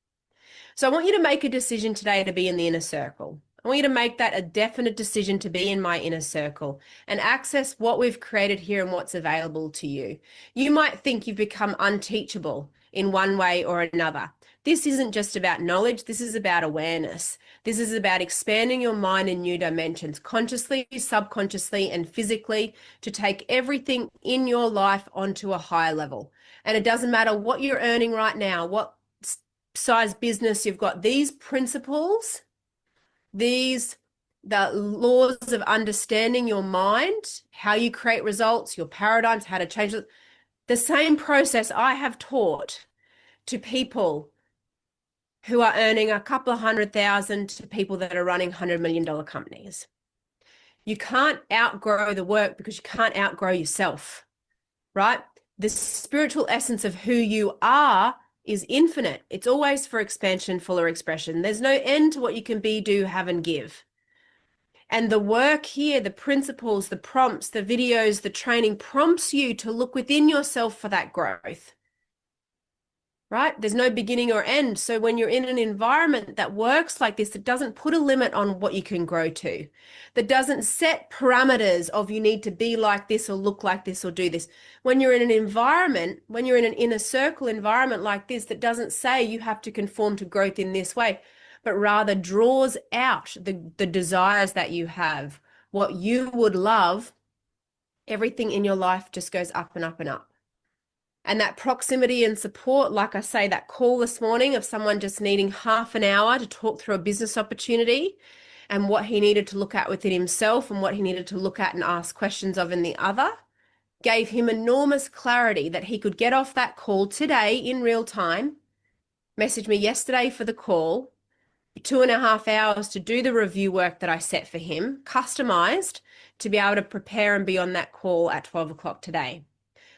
Speaker 1: So I want you to make a decision today to be in the Inner Circle. I want you to make that a definite decision to be in my inner circle and access what we've created here and what's available to you. You might think you've become unteachable in one way or another. This isn't just about knowledge. This is about awareness. This is about expanding your mind in new dimensions, consciously, subconsciously, and physically, to take everything in your life onto a higher level. And it doesn't matter what you're earning right now, what size business you've got. These principles, the laws of understanding your mind, how you create results, your paradigms, how to change it, the same process I have taught to people who are earning a couple of $100,000 to people that are running $100 million companies. You can't outgrow the work because you can't outgrow yourself, right? The spiritual essence of who you are is infinite. It's always for expansion, fuller expression. There's no end to what you can be, do, have, and give. And the work here, the principles, the prompts, the videos, the training prompts you to look within yourself for that growth, right? There's no beginning or end. So when you're in an environment that works like this, it doesn't put a limit on what you can grow to, that doesn't set parameters of you need to be like this or look like this or do this. When you're in an environment, when you're in an inner circle environment like this, that doesn't say you have to conform to growth in this way, but rather draws out the desires that you have, what you would love, everything in your life just goes up and up and up. And that proximity and support, like I say, that call this morning of someone just needing half an hour to talk through a business opportunity and what he needed to look at within himself and what he needed to look at and ask questions of in the other, gave him enormous clarity that he could get off that call today in real time, message me yesterday for the call, 2.5 hours to do the review work that I set for him, customized to be able to prepare and be on that call at 12 o'clock today.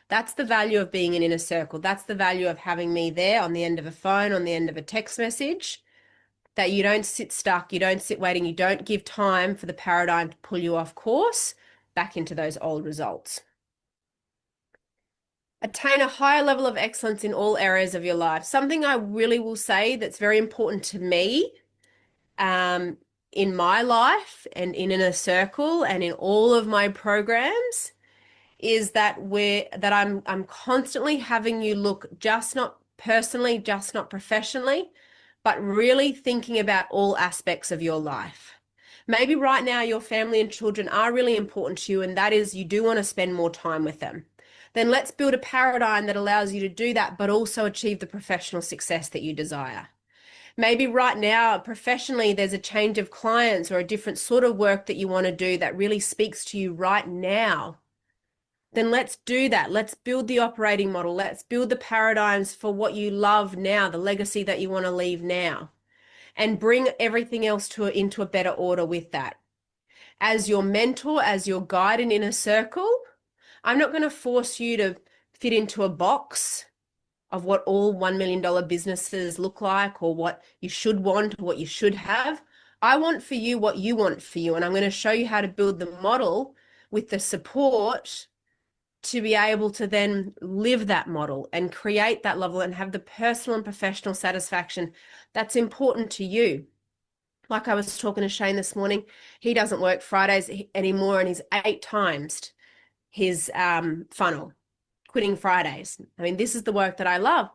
Speaker 1: That's the value of being an inner circle. That's the value of having me there on the end of a phone, on the end of a text message, that you don't sit stuck, you don't sit waiting, you don't give time for the paradigm to pull you off course back into those old results. Attain a higher level of excellence in all areas of your life. Something I really will say that's very important to me in my life and in Inner Circle and in all of my programs is that I'm constantly having you look just not personally, just not professionally, but really thinking about all aspects of your life. Maybe right now your family and children are really important to you, and that is you do want to spend more time with them. Then let's build a paradigm that allows you to do that, but also achieve the professional success that you desire. Maybe right now, professionally, there's a change of clients or a different sort of work that you want to do that really speaks to you right now. Then let's do that. Let's build the operating model. Let's build the paradigms for what you love now, the legacy that you want to leave now, and bring everything else into a better order with that. As your mentor, as your guide in Inner Circle, I'm not going to force you to fit into a box of what all $1 million businesses look like or what you should want or what you should have. I want for you what you want for you, and I'm going to show you how to build the model with the support to be able to then live that model and create that level and have the personal and professional satisfaction that's important to you. Like I was talking to Shane this morning, he doesn't work Fridays anymore, and he's 8 times his funnel, quitting Fridays. I mean, this is the work that I love.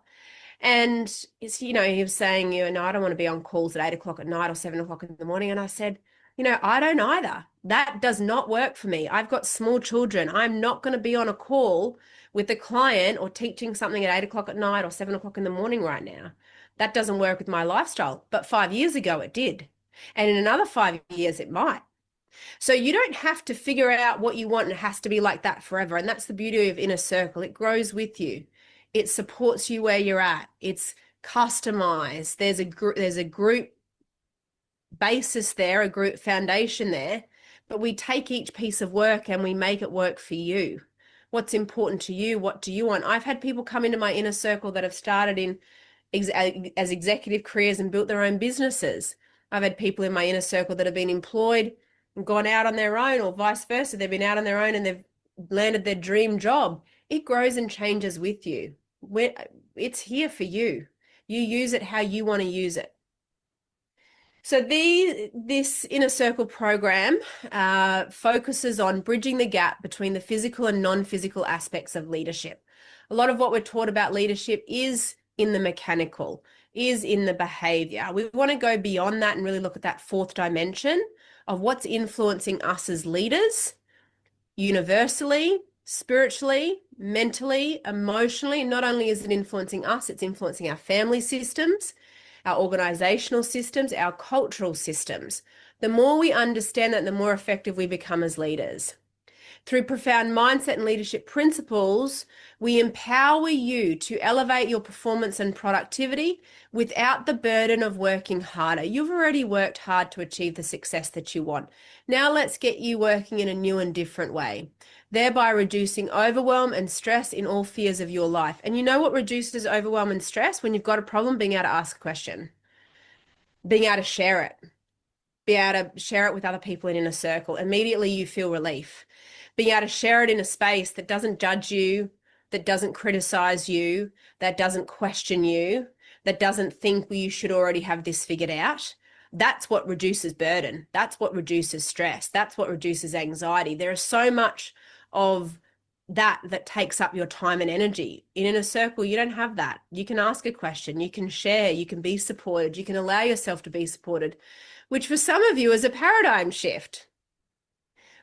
Speaker 1: And it's, he was saying, I don't want to be on calls at 8 o'clock at night or 7 o'clock in the morning. And I said, I don't either. That does not work for me. I've got small children. I'm not going to be on a call with a client or teaching something at 8 o'clock at night or 7 o'clock in the morning right now. That doesn't work with my lifestyle. But 5 years ago, it did. And in another 5 years, it might. So you don't have to figure out what you want and it has to be like that forever. And that's the beauty of Inner Circle. It grows with you. It supports you where you're at. It's customized. There's a group basis there, a group foundation there, but we take each piece of work and we make it work for you. What's important to you? What do you want? I've had people come into my Inner Circle that have started in as executive careers and built their own businesses. I've had people in my Inner Circle that have been employed and gone out on their own, or vice versa. They've been out on their own and they've landed their dream job. It grows and changes with you. It's here for you. You use it how you want to use it. So this Inner Circle program focuses on bridging the gap between the physical and non-physical aspects of leadership. A lot of what we're taught about leadership is in the mechanical, is in the behavior. We want to go beyond that and really look at that fourth dimension of what's influencing us as leaders, universally, spiritually, mentally, emotionally. Not only is it influencing us, it's influencing our family systems, our organizational systems, our cultural systems. The more we understand that, the more effective we become as leaders. Through profound mindset and leadership principles, we empower you to elevate your performance and productivity without the burden of working harder. You've already worked hard to achieve the success that you want. Now let's get you working in a new and different way, thereby reducing overwhelm and stress in all spheres of your life. And you know what reduces overwhelm and stress? When you've got a problem, being able to ask a question, being able to share it, be able to share it with other people in a circle. Immediately you feel relief. Being able to share it in a space that doesn't judge you, that doesn't criticize you, that doesn't question you, that doesn't think you should already have this figured out. That's what reduces burden. That's what reduces stress. That's what reduces anxiety. There is so much of that takes up your time and energy. In a circle, you don't have that. You can ask a question, you can share, you can be supported, you can allow yourself to be supported, which for some of you is a paradigm shift,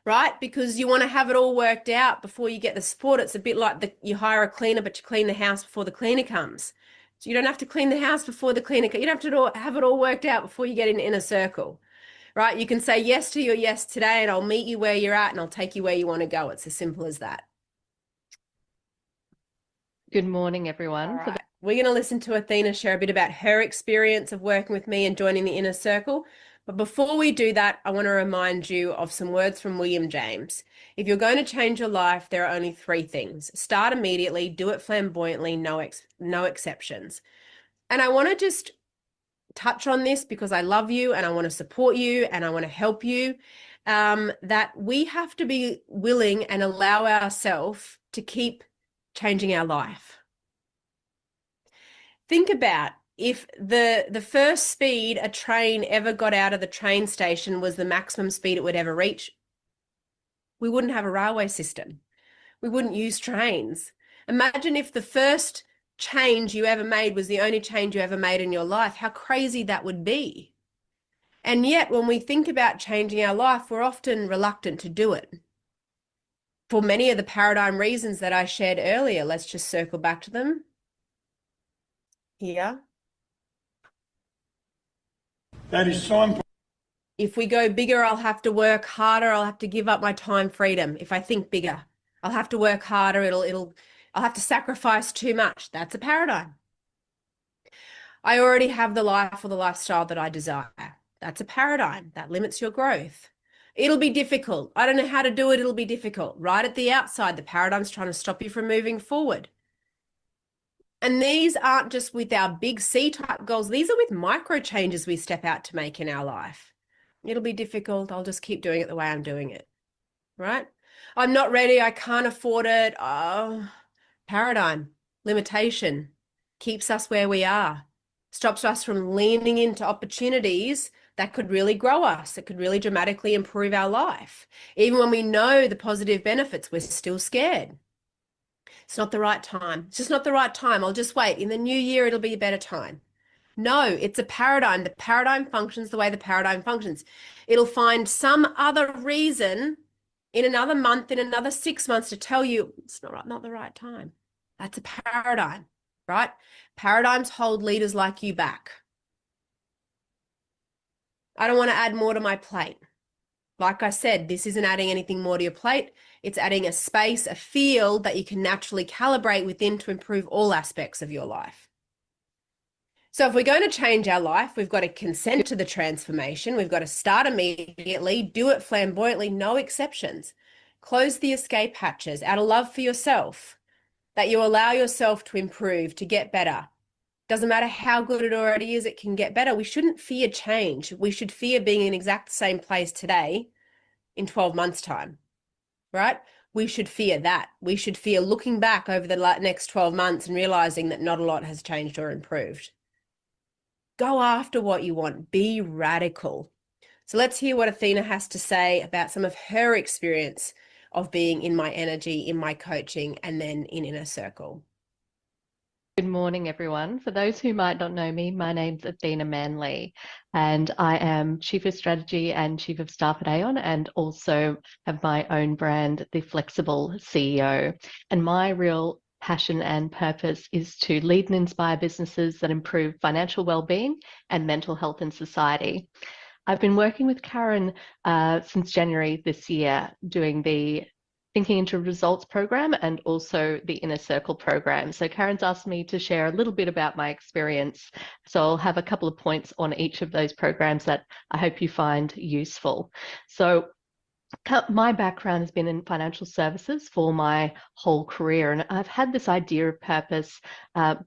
Speaker 1: right? Because you want to have it all worked out before you get the support. It's a bit like you hire a cleaner, but you clean the house before the cleaner comes. So you don't have to clean the house before the cleaner comes. You don't have to have it all worked out before you get in a circle, right? You can say yes to your yes today and I'll meet you where you're at and I'll take you where you want to go. It's as simple as that.
Speaker 3: Good morning, everyone.
Speaker 1: Right. We're going to listen to Athena share a bit about her experience of working with me and joining the Inner Circle. But before we do that, I want to remind you of some words from William James. If you're going to change your life, there are only 3 things. Start immediately, do it flamboyantly, no exceptions. And I want to just touch on this because I love you and I want to support you and I want to help you, that we have to be willing and allow ourselves to keep changing our life. Think about if the first speed a train ever got out of the train station was the maximum speed it would ever reach, we wouldn't have a railway system. We wouldn't use trains. Imagine if the first change you ever made was the only change you ever made in your life, how crazy that would be. And yet, when we think about changing our life, we're often reluctant to do it. For many of the paradigm reasons that I shared earlier, let's just circle back to them. Here.
Speaker 2: That is so important.
Speaker 1: If we go bigger, I'll have to work harder. I'll have to give up my time freedom. If I think bigger, I'll have to work harder. I'll have to sacrifice too much. That's a paradigm. I already have the life or the lifestyle that I desire. That's a paradigm. That limits your growth. It'll be difficult. I don't know how to do it. It'll be difficult. Right at the outside, the paradigm's trying to stop you from moving forward. And these aren't just with our big C-type goals. These are with micro changes we step out to make in our life. It'll be difficult. I'll just keep doing it the way I'm doing it, right? I'm not ready. I can't afford it. Oh, paradigm, limitation, keeps us where we are, stops us from leaning into opportunities that could really grow us, that could really dramatically improve our life. Even when we know the positive benefits, we're still scared. It's not the right time. It's just not the right time. I'll just wait. In the new year, it'll be a better time. No, it's a paradigm. The paradigm functions the way the paradigm functions. It'll find some other reason in another month, in another 6 months to tell you it's not the right time. That's a paradigm, right? Paradigms hold leaders like you back. I don't want to add more to my plate. Like I said, this isn't adding anything more to your plate. It's adding a space, a field that you can naturally calibrate within to improve all aspects of your life. So if we're going to change our life, we've got to consent to the transformation. We've got to start immediately, do it flamboyantly, no exceptions. Close the escape hatches out of love for yourself, that you allow yourself to improve, to get better. Doesn't matter how good it already is, it can get better. We shouldn't fear change. We should fear being in exact same place today in 12 months' time, right? We should fear that. We should fear looking back over the next 12 months and realizing that not a lot has changed or improved. Go after what you want. Be radical. So let's hear what Athena has to say about some of her experience of being in my energy, in my coaching, and then in Inner Circle.
Speaker 3: Good morning, everyone. For those who might not know me, my name's Athena Manley, and I am Chief of Strategy and Chief of Staff at Aon, and also have my own brand, The Flexible CEO. And my real passion and purpose is to lead and inspire businesses that improve financial well-being and mental health in society. I've been working with Karen since January this year, doing the Thinking into Results program and also the Inner Circle program. So Karen's asked me to share a little bit about my experience. So I'll have a couple of points on each of those programs that I hope you find useful. So my background has been in financial services for my whole career, and I've had this idea of purpose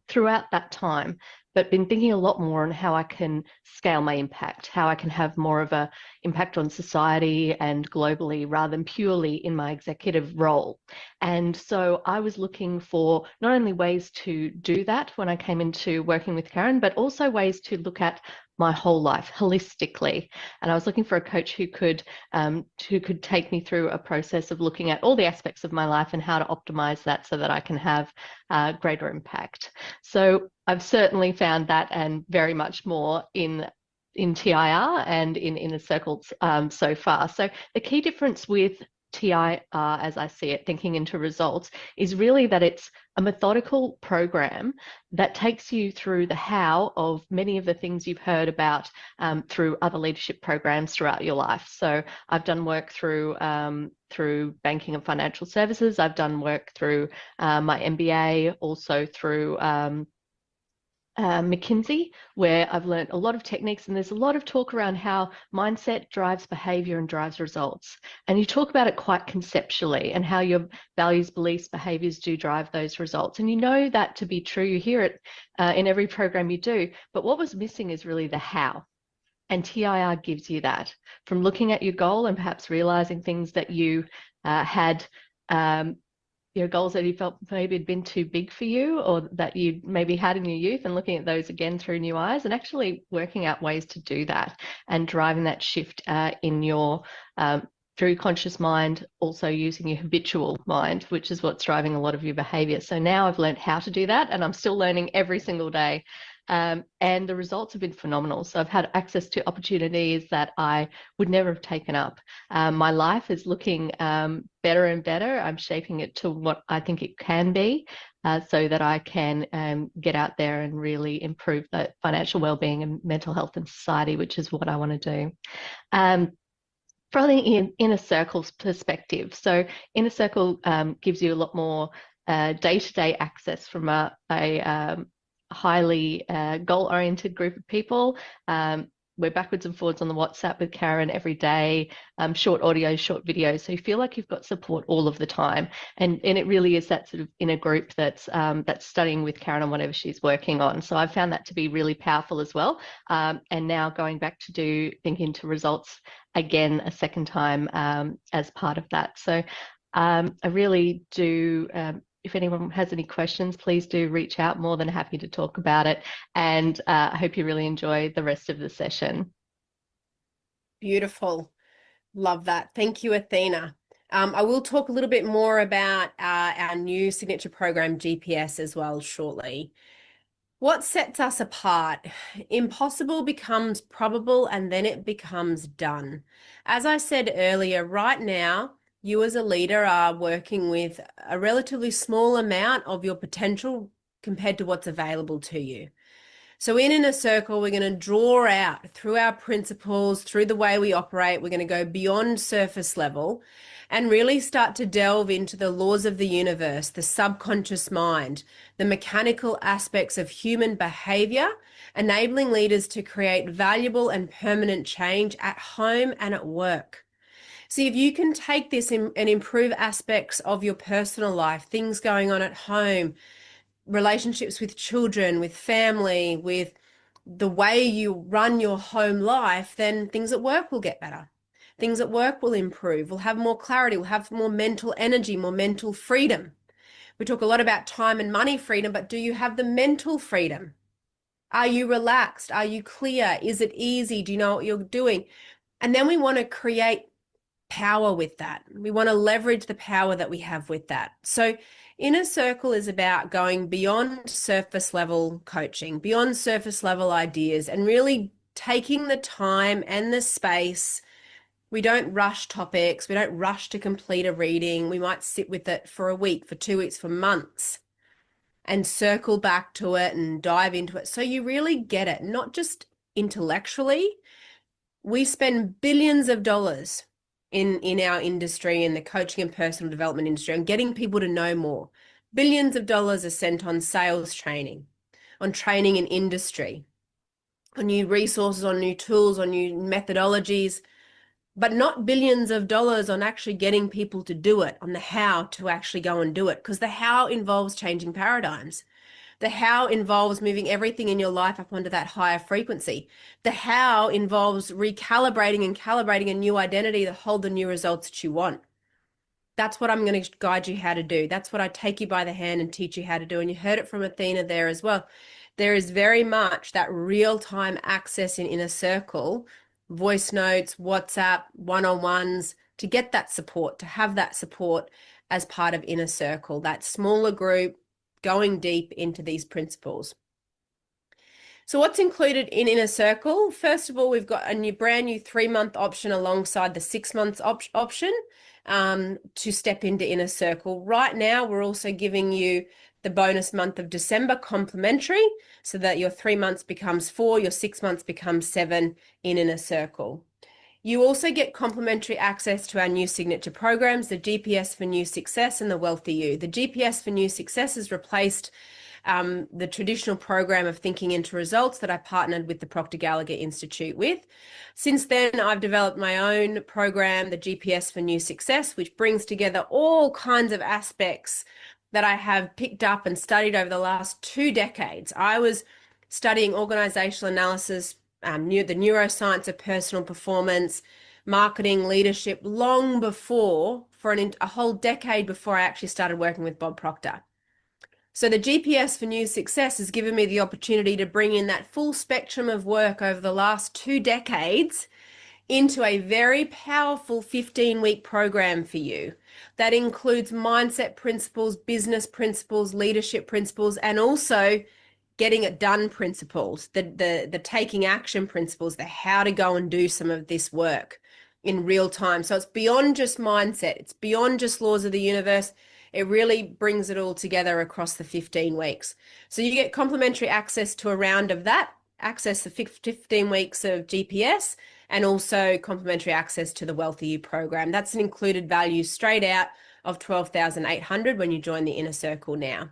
Speaker 3: throughout that time, but been thinking a lot more on how I can scale my impact, how I can have more of an impact on society and globally rather than purely in my executive role. And so I was looking for not only ways to do that when I came into working with Karen, but also ways to look at my whole life holistically. And I was looking for a coach who could take me through a process of looking at all the aspects of my life and how to optimize that so that I can have greater impact. So I've certainly found that and very much more in TIR and in Inner Circles so far. So the key difference with TIR, as I see it, Thinking into Results, is really that it's a methodical program that takes you through the how of many of the things you've heard about through other leadership programs throughout your life. So I've done work through banking and financial services. I've done work through my MBA, also through McKinsey, where I've learned a lot of techniques, and there's a lot of talk around how mindset drives behavior and drives results. And you talk about it quite conceptually and how your values, beliefs, behaviors do drive those results. And you know that to be true. You hear it in every program you do. But what was missing is really the how. And TIR gives you that from looking at your goal and perhaps realizing things that you had goals that you felt maybe had been too big for you or that you maybe had in your youth, and looking at those again through new eyes and actually working out ways to do that and driving that shift in your through conscious mind, also using your habitual mind, which is what's driving a lot of your behavior. So now I've learned how to do that, and I'm still learning every single day. And the results have been phenomenal. So I've had access to opportunities that I would never have taken up. My life is looking better and better. I'm shaping it to what I think it can be, so that I can get out there and really improve the financial well-being and mental health in society, which is what I want to do. From the Inner Circle's perspective, so Inner Circle gives you a lot more day-to-day access from a highly goal-oriented group of people. We're backwards and forwards on the WhatsApp with Karen every day, short audio, short videos. So you feel like you've got support all of the time. And it really is that sort of inner group that's studying with Karen on whatever she's working on. So I've found that to be really powerful as well. And now going back to do Think Into Results again a second time as part of that. So I really do if anyone has any questions, please do reach out. More than happy to talk about it. And I hope you really enjoy the rest of the session.
Speaker 1: Beautiful. Love that. Thank you, Athena. I will talk a little bit more about our new signature program, GPS, as well shortly. What sets us apart? Impossible becomes probable, and then it becomes done. As I said earlier, right now, you as a leader are working with a relatively small amount of your potential compared to what's available to you. So in Inner Circle, we're going to draw out through our principles, through the way we operate. We're going to go beyond surface level and really start to delve into the laws of the universe, the subconscious mind, the mechanical aspects of human behavior, enabling leaders to create valuable and permanent change at home and at work. See, if you can take this and improve aspects of your personal life, things going on at home, relationships with children, with family, with the way you run your home life, then things at work will get better. Things at work will improve. We'll have more clarity. We'll have more mental energy, more mental freedom. We talk a lot about time and money freedom, but do you have the mental freedom? Are you relaxed? Are you clear? Is it easy? Do you know what you're doing? And then we want to create power with that. We want to leverage the power that we have with that. So Inner Circle is about going beyond surface level coaching, beyond surface level ideas, and really taking the time and the space. We don't rush topics. We don't rush to complete a reading. We might sit with it for a week, for 2 weeks, for months, and circle back to it and dive into it. So you really get it, not just intellectually. We spend billions of dollars in our industry, in the coaching and personal development industry, on getting people to know more. Billions of dollars are spent on sales training, on training in industry, on new resources, on new tools, on new methodologies, but not billions of dollars on actually getting people to do it, on the how to actually go and do it, because the how involves changing paradigms. The how involves moving everything in your life up onto that higher frequency. The how involves recalibrating and calibrating a new identity to hold the new results that you want. That's what I'm going to guide you how to do. That's what I take you by the hand and teach you how to do. And you heard it from Athena there as well. There is very much that real-time access in Inner Circle, voice notes, WhatsApp, one-on-ones, to get that support, to have that support as part of Inner Circle, that smaller group, going deep into these principles. So what's included in Inner Circle? First of all, we've got a brand new 3-month option alongside the 6 months option to step into Inner Circle. Right now, we're also giving you the bonus month of December complimentary, so that your 3 months becomes 4, your 6 months becomes 7 in Inner Circle. You also get complimentary access to our new signature programs, the GPS for New Success and the Wealthy You. The GPS for New Success has replaced the traditional program of Thinking into Results that I partnered with the Proctor Gallagher Institute with. Since then, I've developed my own program, the GPS for New Success, which brings together all kinds of aspects that I have picked up and studied over the last 2 decades. I was studying organizational analysis, the neuroscience of personal performance, marketing, leadership, long before, for a whole decade before I actually started working with Bob Proctor. So the GPS for New Success has given me the opportunity to bring in that full spectrum of work over the last 2 decades into a very powerful 15-week program for you that includes mindset principles, business principles, leadership principles, and also getting it done principles, the taking action principles, the how to go and do some of this work in real time. So it's beyond just mindset. It's beyond just laws of the universe. It really brings it all together across the 15 weeks. So you get complimentary access to a round of that, access to 15 weeks of GPS, and also complimentary access to the Wealthy You program. That's an included value straight out of $12,800 when you join the Inner Circle now.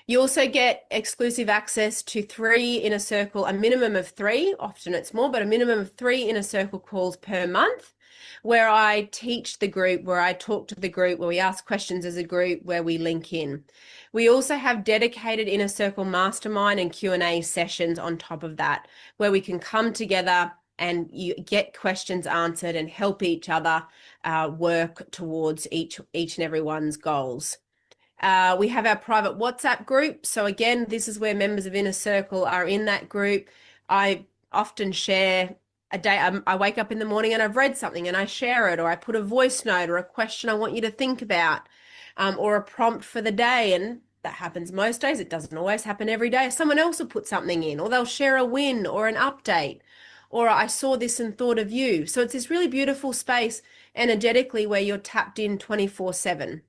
Speaker 1: You also get exclusive access to 3 Inner Circle, a minimum of 3, often it's more, but a minimum of 3 Inner Circle calls per month, where I teach the group, where I talk to the group, where we ask questions as a group, where we link in. We also have dedicated Inner Circle mastermind and Q&A sessions on top of that, where we can come together and you get questions answered and help each other work towards each and everyone's goals. We have our private WhatsApp group. So again, this is where members of Inner Circle are in that group. I often share a day. I wake up in the morning and I've read something and I share it, or I put a voice note or a question I want you to think about, or a prompt for the day. And that happens most days. It doesn't always happen every day. Someone else will put something in, or they'll share a win or an update, or I saw this and thought of you. So it's this really beautiful space energetically where you're tapped in 24/7.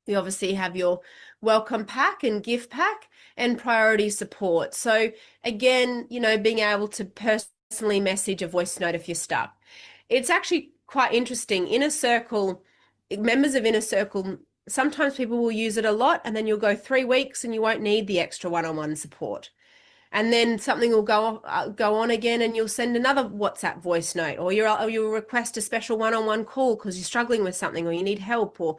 Speaker 1: You obviously have your welcome pack and gift pack and priority support. So again, being able to personally message a voice note if you're stuck. It's actually quite interesting. Inner Circle, members of Inner Circle, sometimes people will use it a lot, and then you'll go 3 weeks and you won't need the extra one-on-one support. And then something will go on again, and you'll send another WhatsApp voice note, or you'll request a special one-on-one call because you're struggling with something, or you need help, or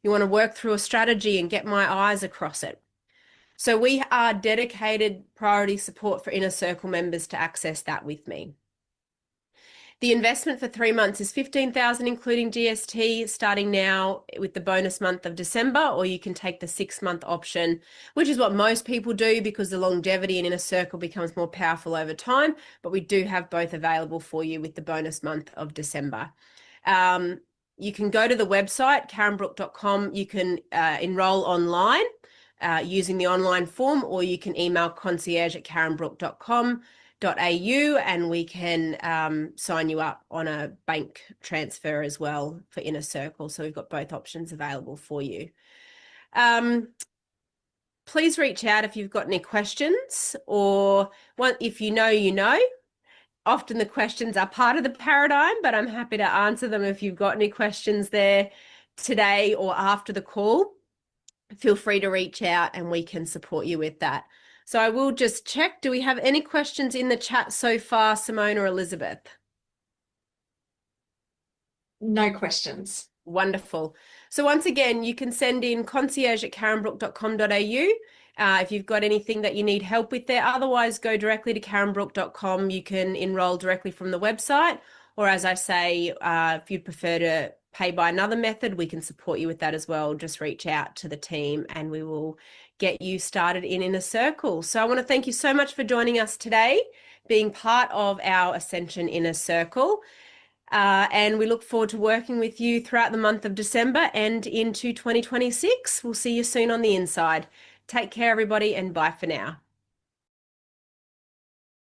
Speaker 1: you want to work through a strategy and get my eyes across it. So we are dedicated priority support for Inner Circle members to access that with me. The investment for 3 months is $15,000, including GST, starting now with the bonus month of December, or you can take the 6-month option, which is what most people do because the longevity in Inner Circle becomes more powerful over time. But we do have both available for you with the bonus month of December. You can go to the website, karenbrook.com. You can enroll online using the online form, or you can email concierge@karenbrook.com. .au, and we can sign you up on a bank transfer as well for Inner Circle. So we've got both options available for you. Please reach out if you've got any questions, or if you know. Often the questions are part of the paradigm, but I'm happy to answer them if you've got any questions there today or after the call. Feel free to reach out and we can support you with that. So I will just check. Do we have any questions in the chat so far, Simone or Elizabeth?
Speaker 4: No questions.
Speaker 1: Wonderful. So once again, you can send in concierge@karenbrook.com.au if you've got anything that you need help with there. Otherwise, go directly to karenbrook.com. You can enroll directly from the website, or as I say, if you'd prefer to pay by another method, we can support you with that as well. Just reach out to the team and we will get you started in Inner Circle. So I want to thank you so much for joining us today, being part of our Ascension Inner Circle. And we look forward to working with you throughout the month of December and into 2026. We'll see you soon on the inside. Take care, everybody, and bye for now.